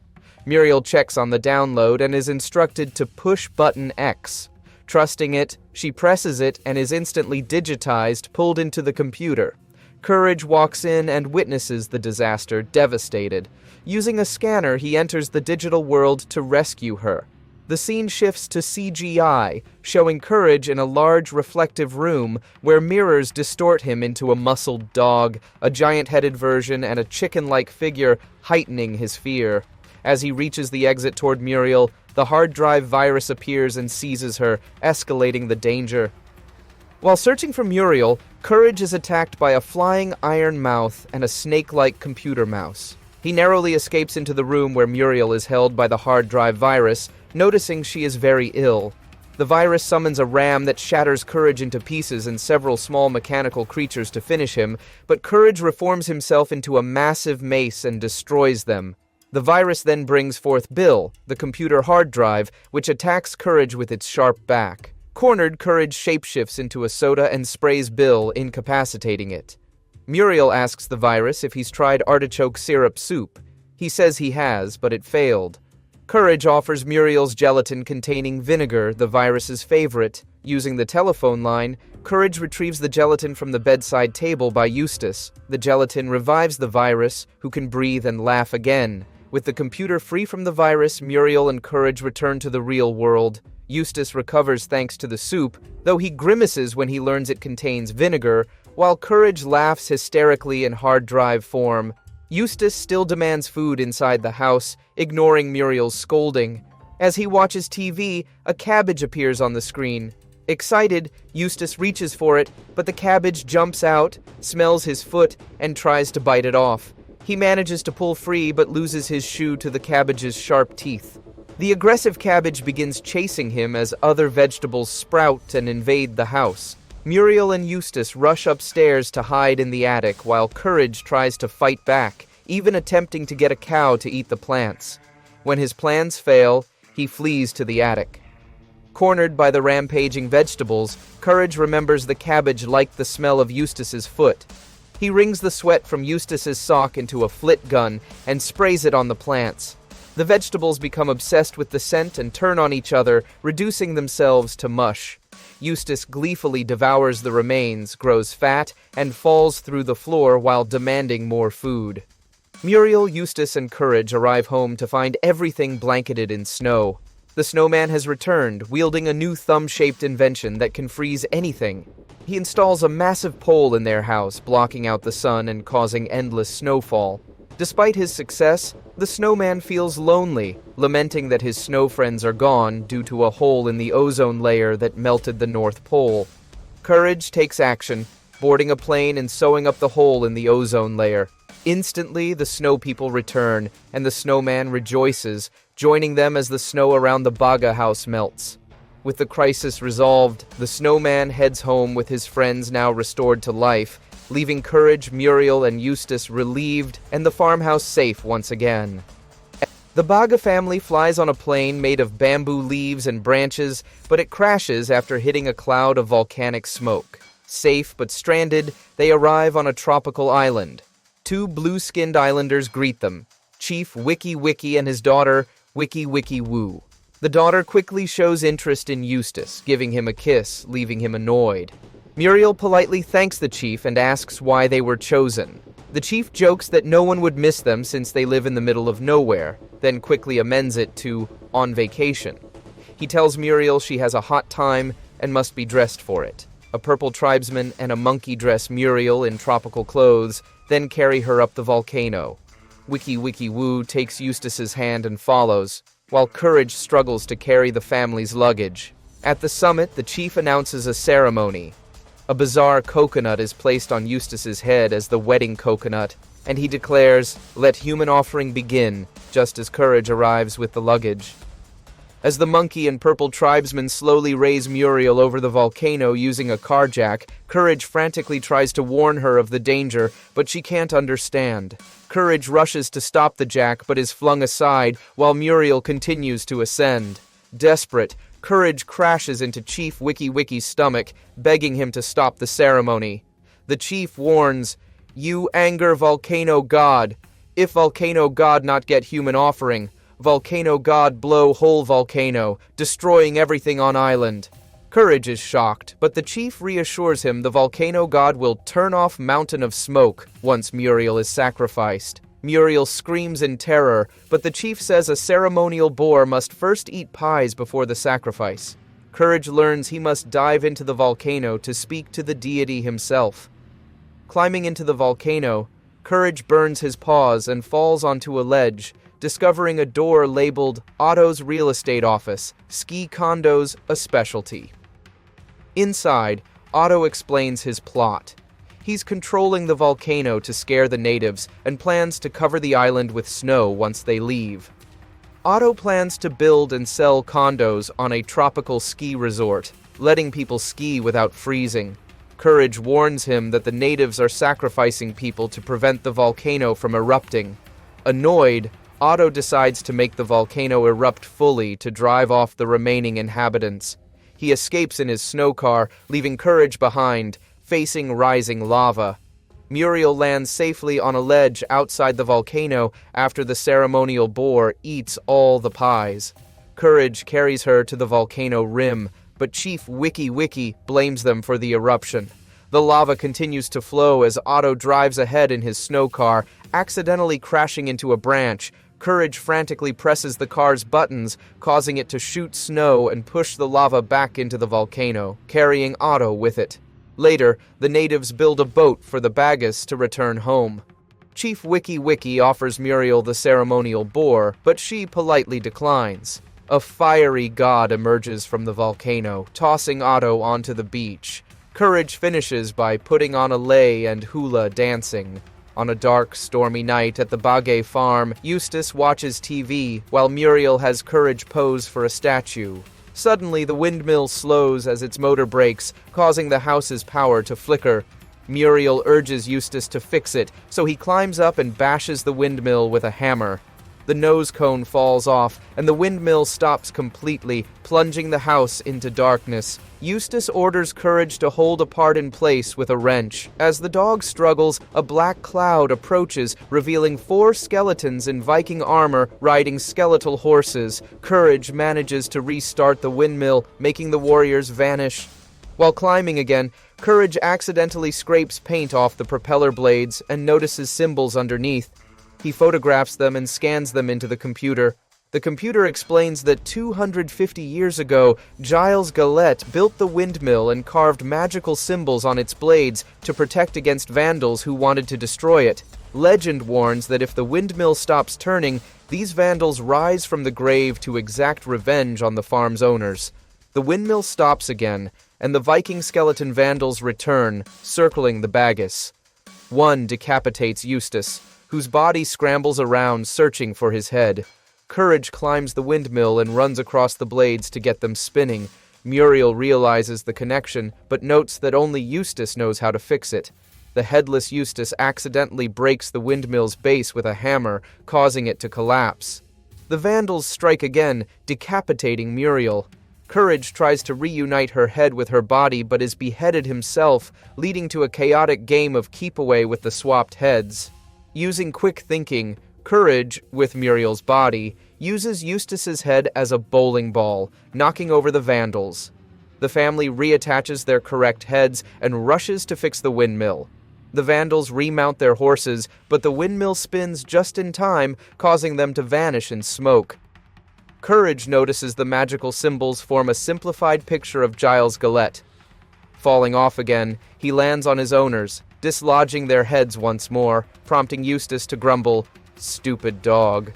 Speaker 1: Muriel checks on the download and is instructed to push button X. Trusting it, she presses it and is instantly digitized, pulled into the computer. Courage walks in and witnesses the disaster, devastated. Using a scanner, he enters the digital world to rescue her. The scene shifts to CGI, showing Courage in a large reflective room where mirrors distort him into a muscled dog, a giant-headed version, and a chicken-like figure, heightening his fear. As he reaches the exit toward Muriel, the hard drive virus appears and seizes her, escalating the danger. While searching for Muriel, Courage is attacked by a flying iron mouth and a snake-like computer mouse. He narrowly escapes into the room where Muriel is held by the hard drive virus, noticing she is very ill. The virus summons a ram that shatters Courage into pieces and several small mechanical creatures to finish him, but Courage reforms himself into a massive mace and destroys them. The virus then brings forth Bill, the computer hard drive, which attacks Courage with its sharp back. Cornered, Courage shapeshifts into a soda and sprays Bill, incapacitating it. Muriel asks the virus if he's tried artichoke syrup soup. He says he has, but it failed. Courage offers Muriel's gelatin containing vinegar, the virus's favorite. Using the telephone line, Courage retrieves the gelatin from the bedside table by Eustace. The gelatin revives the virus, who can breathe and laugh again. With the computer free from the virus, Muriel and Courage return to the real world. Eustace recovers thanks to the soup, though he grimaces when he learns it contains vinegar, while Courage laughs hysterically in hard drive form. Eustace still demands food inside the house, ignoring Muriel's scolding. As he watches TV, a cabbage appears on the screen. Excited, Eustace reaches for it, but the cabbage jumps out, smells his foot, and tries to bite it off. He manages to pull free but loses his shoe to the cabbage's sharp teeth. The aggressive cabbage begins chasing him as other vegetables sprout and invade the house. Muriel and Eustace rush upstairs to hide in the attic while Courage tries to fight back, even attempting to get a cow to eat the plants. When his plans fail, he flees to the attic. Cornered by the rampaging vegetables, Courage remembers the cabbage liked the smell of Eustace's foot. He wrings the sweat from Eustace's sock into a flit gun and sprays it on the plants. The vegetables become obsessed with the scent and turn on each other, reducing themselves to mush. Eustace gleefully devours the remains, grows fat, and falls through the floor while demanding more food. Muriel, Eustace, and Courage arrive home to find everything blanketed in snow. The snowman has returned, wielding a new thumb-shaped invention that can freeze anything. He installs a massive pole in their house, blocking out the sun and causing endless snowfall. Despite his success, the snowman feels lonely, lamenting that his snow friends are gone due to a hole in the ozone layer that melted the North Pole. Courage takes action, boarding a plane and sewing up the hole in the ozone layer. Instantly, the snow people return, and the snowman rejoices, joining them as the snow around the Baga house melts. With the crisis resolved, the snowman heads home with his friends now restored to life, leaving Courage, Muriel, and Eustace relieved and the farmhouse safe once again. The Baga family flies on a plane made of bamboo leaves and branches, but it crashes after hitting a cloud of volcanic smoke. Safe but stranded, they arrive on a tropical island. Two blue-skinned islanders greet them, Chief Wiki Wiki and his daughter, Wiki Wiki Woo. The daughter quickly shows interest in Eustace, giving him a kiss, leaving him annoyed. Muriel politely thanks the chief and asks why they were chosen. The chief jokes that no one would miss them since they live in the middle of nowhere, then quickly amends it to on vacation. He tells Muriel she has a hot time and must be dressed for it. A purple tribesman and a monkey dress Muriel in tropical clothes, then carry her up the volcano. Wiki Wiki Woo takes Eustace's hand and follows, while Courage struggles to carry the family's luggage. At the summit, the chief announces a ceremony. A bizarre coconut is placed on Eustace's head as the wedding coconut, and he declares, "Let human offering begin," just as Courage arrives with the luggage. As the monkey and purple tribesmen slowly raise Muriel over the volcano using a car jack, Courage frantically tries to warn her of the danger, but she can't understand. Courage rushes to stop the jack but is flung aside while Muriel continues to ascend. Desperate, Courage crashes into Chief Wiki Wiki's stomach, begging him to stop the ceremony. The chief warns, "You anger volcano god. If volcano god not get human offering, volcano god blow whole volcano, destroying everything on island." Courage is shocked, but the chief reassures him the volcano god will turn off mountain of smoke once Muriel is sacrificed. Muriel screams in terror, but the chief says a ceremonial boar must first eat pies before the sacrifice. Courage learns he must dive into the volcano to speak to the deity himself. Climbing into the volcano, Courage burns his paws and falls onto a ledge, discovering a door labeled Otto's Real Estate Office, Ski Condos, a Specialty. Inside, Otto explains his plot. He's controlling the volcano to scare the natives and plans to cover the island with snow once they leave. Otto plans to build and sell condos on a tropical ski resort, letting people ski without freezing. Courage warns him that the natives are sacrificing people to prevent the volcano from erupting. Annoyed, Otto decides to make the volcano erupt fully to drive off the remaining inhabitants. He escapes in his snow car, leaving Courage behind, facing rising lava. Muriel lands safely on a ledge outside the volcano after the ceremonial boar eats all the pies. Courage carries her to the volcano rim, but Chief Wiki Wiki blames them for the eruption. The lava continues to flow as Otto drives ahead in his snow car, accidentally crashing into a branch. Courage frantically presses the car's buttons, causing it to shoot snow and push the lava back into the volcano, carrying Otto with it. Later, the natives build a boat for the Bagas to return home. Chief Wiki Wiki offers Muriel the ceremonial boar, but she politely declines. A fiery god emerges from the volcano, tossing Otto onto the beach. Courage finishes by putting on a lei and hula dancing. On a dark, stormy night at the Bagay farm, Eustace watches TV while Muriel has Courage pose for a statue. Suddenly, the windmill slows as its motor breaks, causing the house's power to flicker. Muriel urges Eustace to fix it, so he climbs up and bashes the windmill with a hammer. The nose cone falls off, and the windmill stops completely, plunging the house into darkness. Eustace orders Courage to hold a part in place with a wrench. As the dog struggles, a black cloud approaches, revealing 4 skeletons in Viking armor riding skeletal horses. Courage manages to restart the windmill, making the warriors vanish. While climbing again, Courage accidentally scrapes paint off the propeller blades and notices symbols underneath. He photographs them and scans them into the computer. The computer explains that 250 years ago, Giles Galette built the windmill and carved magical symbols on its blades to protect against vandals who wanted to destroy it. Legend warns that if the windmill stops turning, these vandals rise from the grave to exact revenge on the farm's owners. The windmill stops again, and the Viking skeleton vandals return, circling the Bagas. One decapitates Eustace, whose body scrambles around searching for his head. Courage climbs the windmill and runs across the blades to get them spinning. Muriel realizes the connection, but notes that only Eustace knows how to fix it. The headless Eustace accidentally breaks the windmill's base with a hammer, causing it to collapse. The vandals strike again, decapitating Muriel. Courage tries to reunite her head with her body but is beheaded himself, leading to a chaotic game of keep-away with the swapped heads. Using quick thinking, Courage, with Muriel's body, uses Eustace's head as a bowling ball, knocking over the vandals. The family reattaches their correct heads and rushes to fix the windmill. The vandals remount their horses, but the windmill spins just in time, causing them to vanish in smoke. Courage notices the magical symbols form a simplified picture of Giles Galette. Falling off again, he lands on his owners, dislodging their heads once more, prompting Eustace to grumble, "Stupid dog."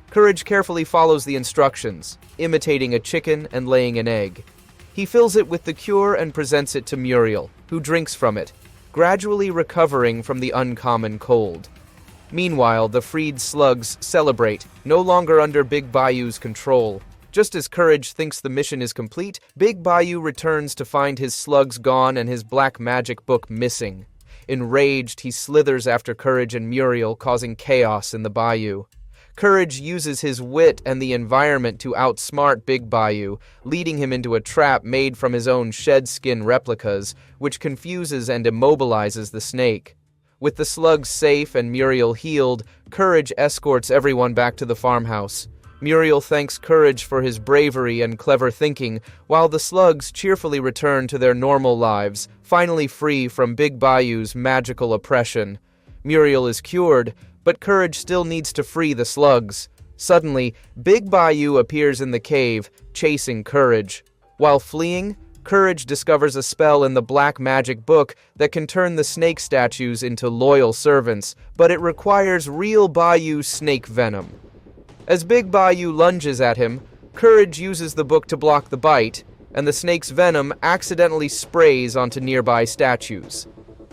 Speaker 1: Courage carefully follows the instructions, imitating a chicken and laying an egg. He fills it with the cure and presents it to Muriel, who drinks from it, gradually recovering from the uncommon cold. Meanwhile, the freed slugs celebrate, no longer under Big Bayou's control. Just as Courage thinks the mission is complete, Big Bayou returns to find his slugs gone and his black magic book missing. Enraged, he slithers after Courage and Muriel, causing chaos in the bayou. Courage uses his wit and the environment to outsmart Big Bayou, leading him into a trap made from his own shed skin replicas, which confuses and immobilizes the snake. With the slugs safe and Muriel healed, Courage escorts everyone back to the farmhouse. Muriel thanks Courage for his bravery and clever thinking, while the slugs cheerfully return to their normal lives, finally free from Big Bayou's magical oppression. Muriel is cured, but Courage still needs to free the slugs. Suddenly, Big Bayou appears in the cave, chasing Courage. While fleeing, Courage discovers a spell in the black magic book that can turn the snake statues into loyal servants, but it requires real Bayou snake venom. As Big Bayou lunges at him, Courage uses the book to block the bite, and the snake's venom accidentally sprays onto nearby statues.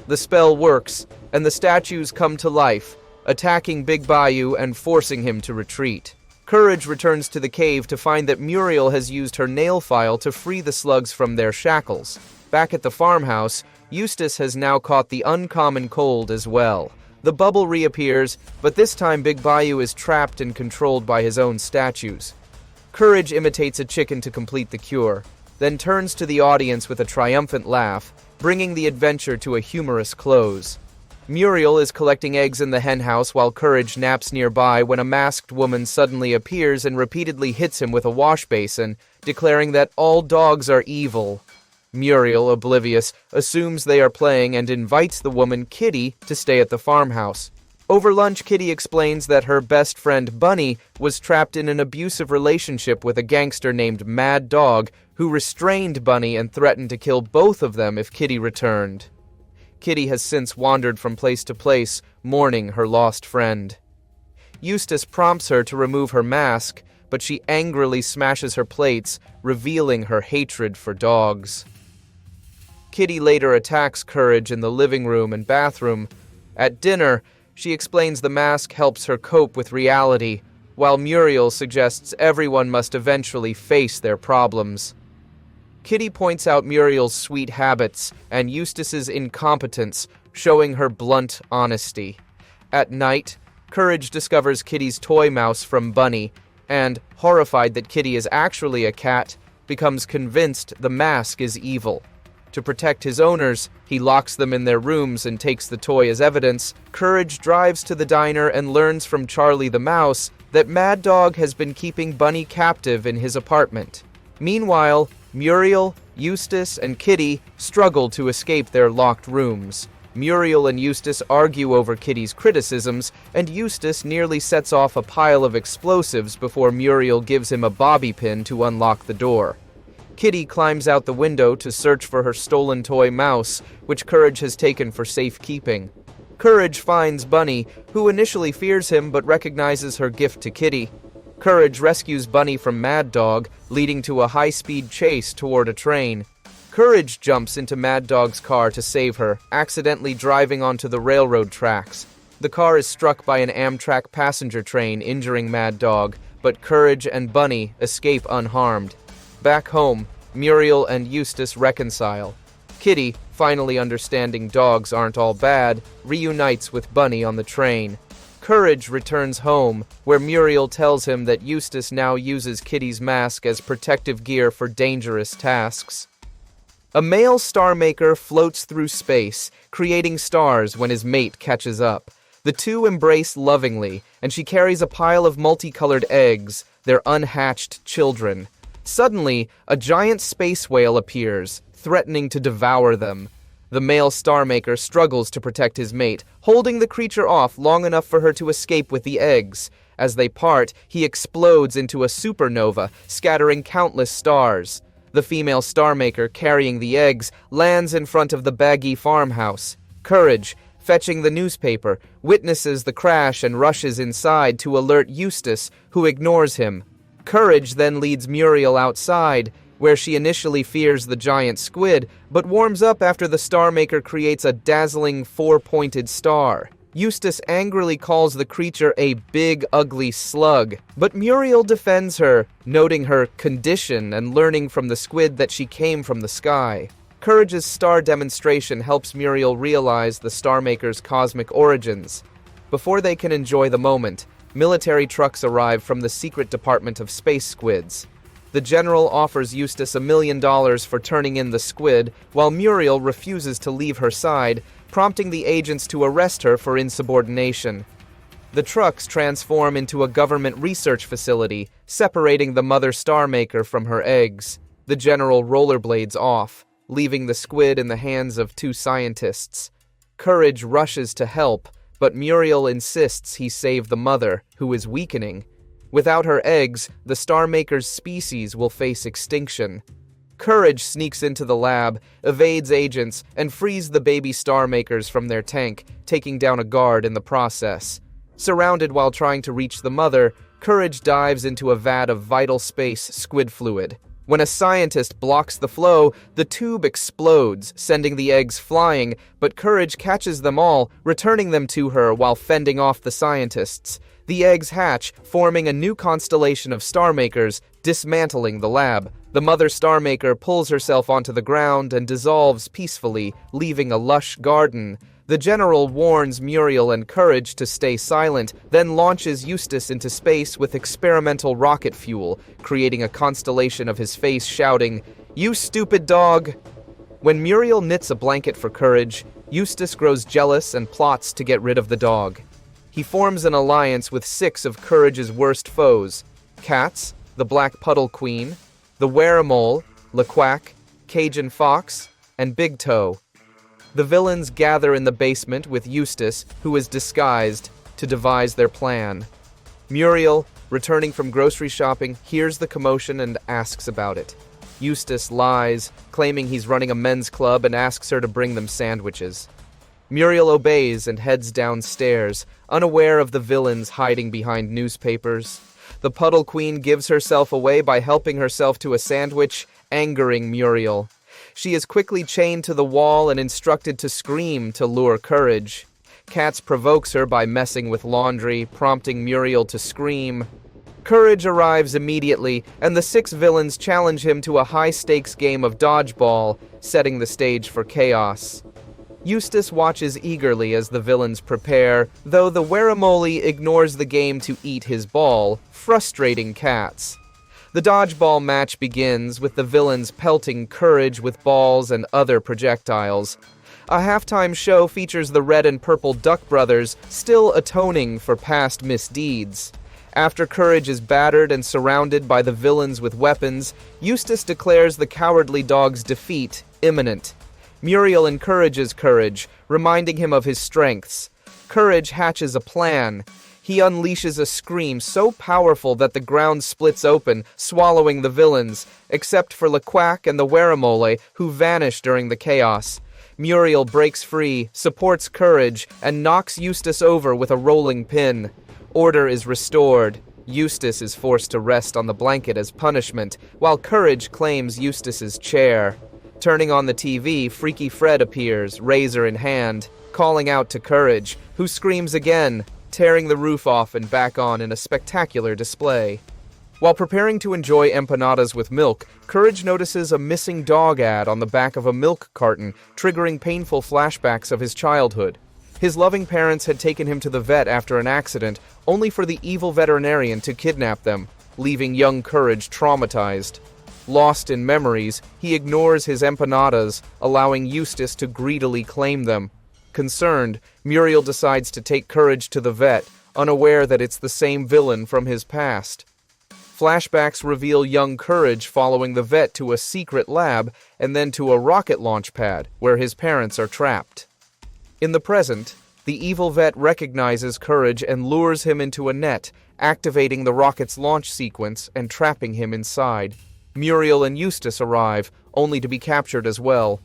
Speaker 1: The spell works, and the statues come to life, attacking Big Bayou and forcing him to retreat. Courage returns to the cave to find that Muriel has used her nail file to free the slugs from their shackles. Back at the farmhouse, Eustace has now caught the uncommon cold as well. The bubble reappears, but this time Big Bayou is trapped and controlled by his own statues. Courage imitates a chicken to complete the cure, then turns to the audience with a triumphant laugh, bringing the adventure to a humorous close. Muriel is collecting eggs in the henhouse while Courage naps nearby when a masked woman suddenly appears and repeatedly hits him with a wash basin, declaring that all dogs are evil. Muriel, oblivious, assumes they are playing and invites the woman, Kitty, to stay at the farmhouse. Over lunch, Kitty explains that her best friend, Bunny, was trapped in an abusive relationship with a gangster named Mad Dog, who restrained Bunny and threatened to kill both of them if Kitty returned. Kitty has since wandered from place to place, mourning her lost friend. Eustace prompts her to remove her mask, but she angrily smashes her plates, revealing her hatred for dogs. Kitty later attacks Courage in the living room and bathroom. At dinner, she explains the mask helps her cope with reality, while Muriel suggests everyone must eventually face their problems. Kitty points out Muriel's sweet habits and Eustace's incompetence, showing her blunt honesty. At night, Courage discovers Kitty's toy mouse from Bunny, and, horrified that Kitty is actually a cat, becomes convinced the mask is evil. To protect his owners, he locks them in their rooms and takes the toy as evidence. Courage drives to the diner and learns from Charlie the mouse that Mad Dog has been keeping Bunny captive in his apartment. Meanwhile, Muriel, Eustace, and Kitty struggle to escape their locked rooms. Muriel and Eustace argue over Kitty's criticisms, and Eustace nearly sets off a pile of explosives before Muriel gives him a bobby pin to unlock the door. Kitty climbs out the window to search for her stolen toy mouse, which Courage has taken for safekeeping. Courage finds Bunny, who initially fears him but recognizes her gift to Kitty. Courage rescues Bunny from Mad Dog, leading to a high-speed chase toward a train. Courage jumps into Mad Dog's car to save her, accidentally driving onto the railroad tracks. The car is struck by an Amtrak passenger train, injuring Mad Dog, but Courage and Bunny escape unharmed. Back home, Muriel and Eustace reconcile. Kitty, finally understanding dogs aren't all bad, reunites with Bunny on the train. Courage returns home, where Muriel tells him that Eustace now uses Kitty's mask as protective gear for dangerous tasks. A male star maker floats through space, creating stars when his mate catches up. The two embrace lovingly, and she carries a pile of multicolored eggs, their unhatched children. Suddenly, a giant space whale appears, threatening to devour them. The male star maker struggles to protect his mate, holding the creature off long enough for her to escape with the eggs. As they part, he explodes into a supernova, scattering countless stars. The female star maker, carrying the eggs, lands in front of the baggy farmhouse. Courage, fetching the newspaper, witnesses the crash and rushes inside to alert Eustace, who ignores him. Courage then leads Muriel outside, where she initially fears the giant squid, but warms up after the star maker creates a dazzling four-pointed star. Eustace angrily calls the creature a big, ugly slug, but Muriel defends her, noting her condition and learning from the squid that she came from the sky. Courage's star demonstration helps Muriel realize the star maker's cosmic origins. Before they can enjoy the moment, military trucks arrive from the secret department of space squids. The general offers Eustace $1 million for turning in the squid, while Muriel refuses to leave her side, prompting the agents to arrest her for insubordination. The trucks transform into a government research facility, separating the mother star maker from her eggs. The general rollerblades off, leaving the squid in the hands of two scientists. Courage rushes to help, but Muriel insists he save the mother, who is weakening. Without her eggs, the Star Maker's species will face extinction. Courage sneaks into the lab, evades agents, and frees the baby Star Makers from their tank, taking down a guard in the process. Surrounded while trying to reach the mother, Courage dives into a vat of vital space squid fluid. When a scientist blocks the flow, the tube explodes, sending the eggs flying, but Courage catches them all, returning them to her while fending off the scientists. The eggs hatch, forming a new constellation of Star Makers, dismantling the lab. The mother Star Maker pulls herself onto the ground and dissolves peacefully, leaving a lush garden. The general warns Muriel and Courage to stay silent, then launches Eustace into space with experimental rocket fuel, creating a constellation of his face shouting, "You stupid dog!" When Muriel knits a blanket for Courage, Eustace grows jealous and plots to get rid of the dog. He forms an alliance with 6 of Courage's worst foes: Cats, the Black Puddle Queen, the Weramole, LeQuack, Cajun Fox, and Big Toe. The villains gather in the basement with Eustace, who is disguised, to devise their plan. Muriel, returning from grocery shopping, hears the commotion and asks about it. Eustace lies, claiming he's running a men's club, and asks her to bring them sandwiches. Muriel obeys and heads downstairs, unaware of the villains hiding behind newspapers. The Puddle Queen gives herself away by helping herself to a sandwich, angering Muriel. She is quickly chained to the wall and instructed to scream to lure Courage. Cats provokes her by messing with laundry, prompting Muriel to scream. Courage arrives immediately, and the 6 villains challenge him to a high-stakes game of dodgeball, setting the stage for chaos. Eustace watches eagerly as the villains prepare, though the Weramole ignores the game to eat his ball, frustrating Cats. The dodgeball match begins with the villains pelting Courage with balls and other projectiles. A halftime show features the Red and Purple Duck Brothers, still atoning for past misdeeds. After Courage is battered and surrounded by the villains with weapons, Eustace declares the cowardly dog's defeat imminent. Muriel encourages Courage, reminding him of his strengths. Courage hatches a plan. He unleashes a scream so powerful that the ground splits open, swallowing the villains, except for LeQuack and the Weramole, who vanish during the chaos. Muriel breaks free, supports Courage, and knocks Eustace over with a rolling pin. Order is restored. Eustace is forced to rest on the blanket as punishment, while Courage claims Eustace's chair. Turning on the TV, Freaky Fred appears, razor in hand, calling out to Courage, who screams again, tearing the roof off and back on in a spectacular display. While preparing to enjoy empanadas with milk, Courage notices a missing dog ad on the back of a milk carton, triggering painful flashbacks of his childhood. His loving parents had taken him to the vet after an accident, only for the evil veterinarian to kidnap them, leaving young Courage traumatized. Lost in memories, he ignores his empanadas, allowing Eustace to greedily claim them. Concerned, Muriel decides to take Courage to the vet, unaware that it's the same villain from his past. Flashbacks reveal young Courage following the vet to a secret lab and then to a rocket launch pad where his parents are trapped. In the present, the evil vet recognizes Courage and lures him into a net, activating the rocket's launch sequence and trapping him inside. Muriel and Eustace arrive, only to be captured as well.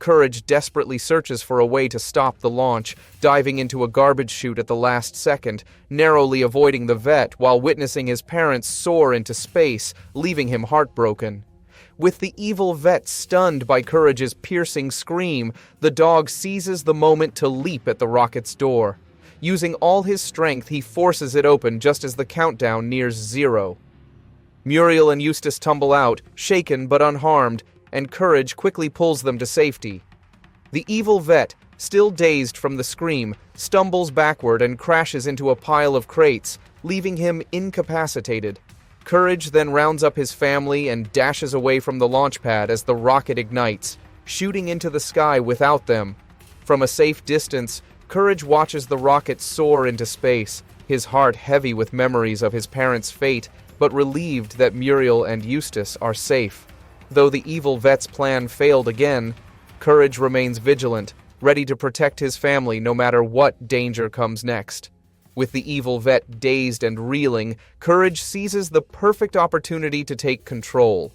Speaker 1: Courage desperately searches for a way to stop the launch, diving into a garbage chute at the last second, narrowly avoiding the vet while witnessing his parents soar into space, leaving him heartbroken. With the evil vet stunned by Courage's piercing scream, the dog seizes the moment to leap at the rocket's door. Using all his strength, he forces it open just as the countdown nears 0. Muriel and Eustace tumble out, shaken but unharmed, and Courage quickly pulls them to safety. The evil vet, still dazed from the scream, stumbles backward and crashes into a pile of crates, leaving him incapacitated. Courage then rounds up his family and dashes away from the launch pad as the rocket ignites, shooting into the sky without them. From a safe distance, Courage watches the rocket soar into space, his heart heavy with memories of his parents' fate, but relieved that Muriel and Eustace are safe. Though the evil vet's plan failed again, Courage remains vigilant, ready to protect his family no matter what danger comes next. With the evil vet dazed and reeling, Courage seizes the perfect opportunity to take control.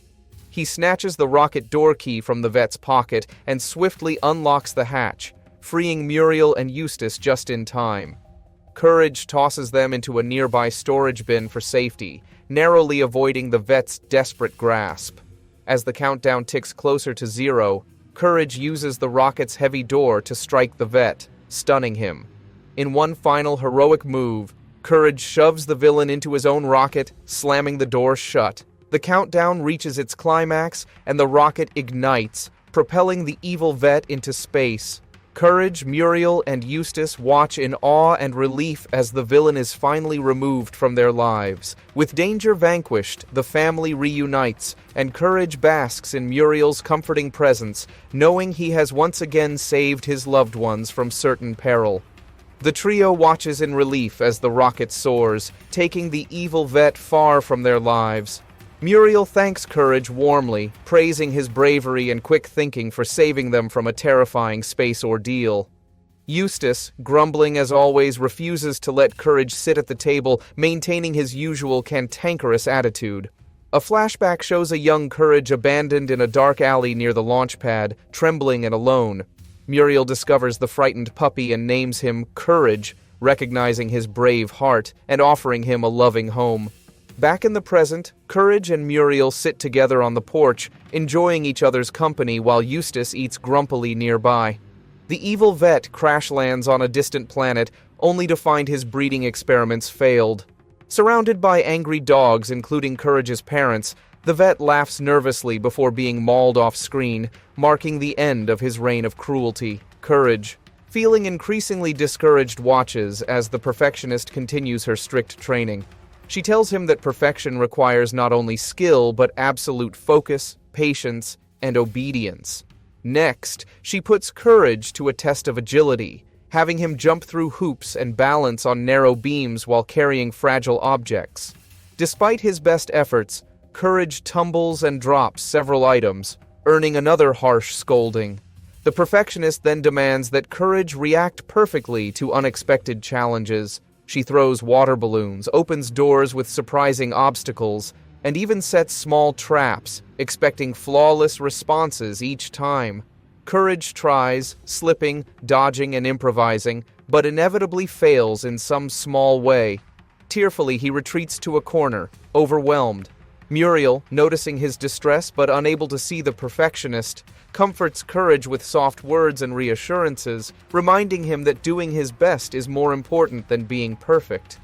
Speaker 1: He snatches the rocket door key from the vet's pocket and swiftly unlocks the hatch, freeing Muriel and Eustace just in time. Courage tosses them into a nearby storage bin for safety, narrowly avoiding the vet's desperate grasp. As the countdown ticks closer to 0, Courage uses the rocket's heavy door to strike the vet, stunning him. In one final heroic move, Courage shoves the villain into his own rocket, slamming the door shut. The countdown reaches its climax, and the rocket ignites, propelling the evil vet into space. Courage, Muriel, and Eustace watch in awe and relief as the villain is finally removed from their lives. With danger vanquished, the family reunites, and Courage basks in Muriel's comforting presence, knowing he has once again saved his loved ones from certain peril. The trio watches in relief as the rocket soars, taking the evil vet far from their lives. Muriel thanks Courage warmly, praising his bravery and quick thinking for saving them from a terrifying space ordeal. Eustace, grumbling as always, refuses to let Courage sit at the table, maintaining his usual cantankerous attitude. A flashback shows a young Courage abandoned in a dark alley near the launch pad, trembling and alone. Muriel discovers the frightened puppy and names him Courage, recognizing his brave heart and offering him a loving home. Back in the present, Courage and Muriel sit together on the porch, enjoying each other's company while Eustace eats grumpily nearby. The evil vet crash lands on a distant planet, only to find his breeding experiments failed. Surrounded by angry dogs, including Courage's parents, the vet laughs nervously before being mauled off screen, marking the end of his reign of cruelty. Courage, feeling increasingly discouraged, watches as the perfectionist continues her strict training. She tells him that perfection requires not only skill, but absolute focus, patience, and obedience. Next, she puts Courage to a test of agility, having him jump through hoops and balance on narrow beams while carrying fragile objects. Despite his best efforts, Courage tumbles and drops several items, earning another harsh scolding. The perfectionist then demands that Courage react perfectly to unexpected challenges. She throws water balloons, opens doors with surprising obstacles, and even sets small traps, expecting flawless responses each time. Courage tries, slipping, dodging, and improvising, but inevitably fails in some small way. Tearfully, he retreats to a corner, overwhelmed. Muriel, noticing his distress but unable to see the perfectionist, comforts Courage with soft words and reassurances, reminding him that doing his best is more important than being perfect.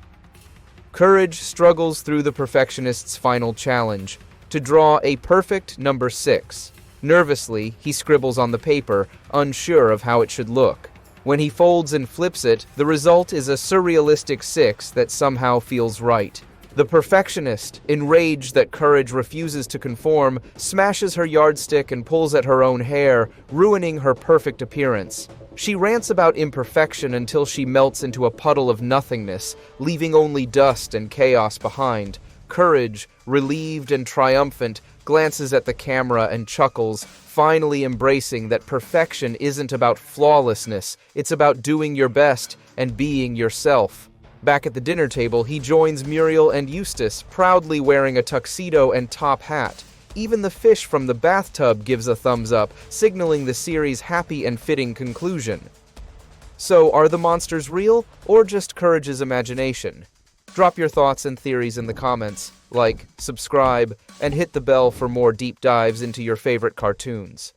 Speaker 1: Courage struggles through the perfectionist's final challenge, to draw a perfect number 6. Nervously, he scribbles on the paper, unsure of how it should look. When he folds and flips it, the result is a surrealistic 6 that somehow feels right. The perfectionist, enraged that Courage refuses to conform, smashes her yardstick and pulls at her own hair, ruining her perfect appearance. She rants about imperfection until she melts into a puddle of nothingness, leaving only dust and chaos behind. Courage, relieved and triumphant, glances at the camera and chuckles, finally embracing that perfection isn't about flawlessness, it's about doing your best and being yourself. Back at the dinner table, he joins Muriel and Eustace, proudly wearing a tuxedo and top hat. Even the fish from the bathtub gives a thumbs up, signaling the series' happy and fitting conclusion. So, are the monsters real, or just Courage's imagination? Drop your thoughts and theories in the comments, like, subscribe, and hit the bell for more deep dives into your favorite cartoons.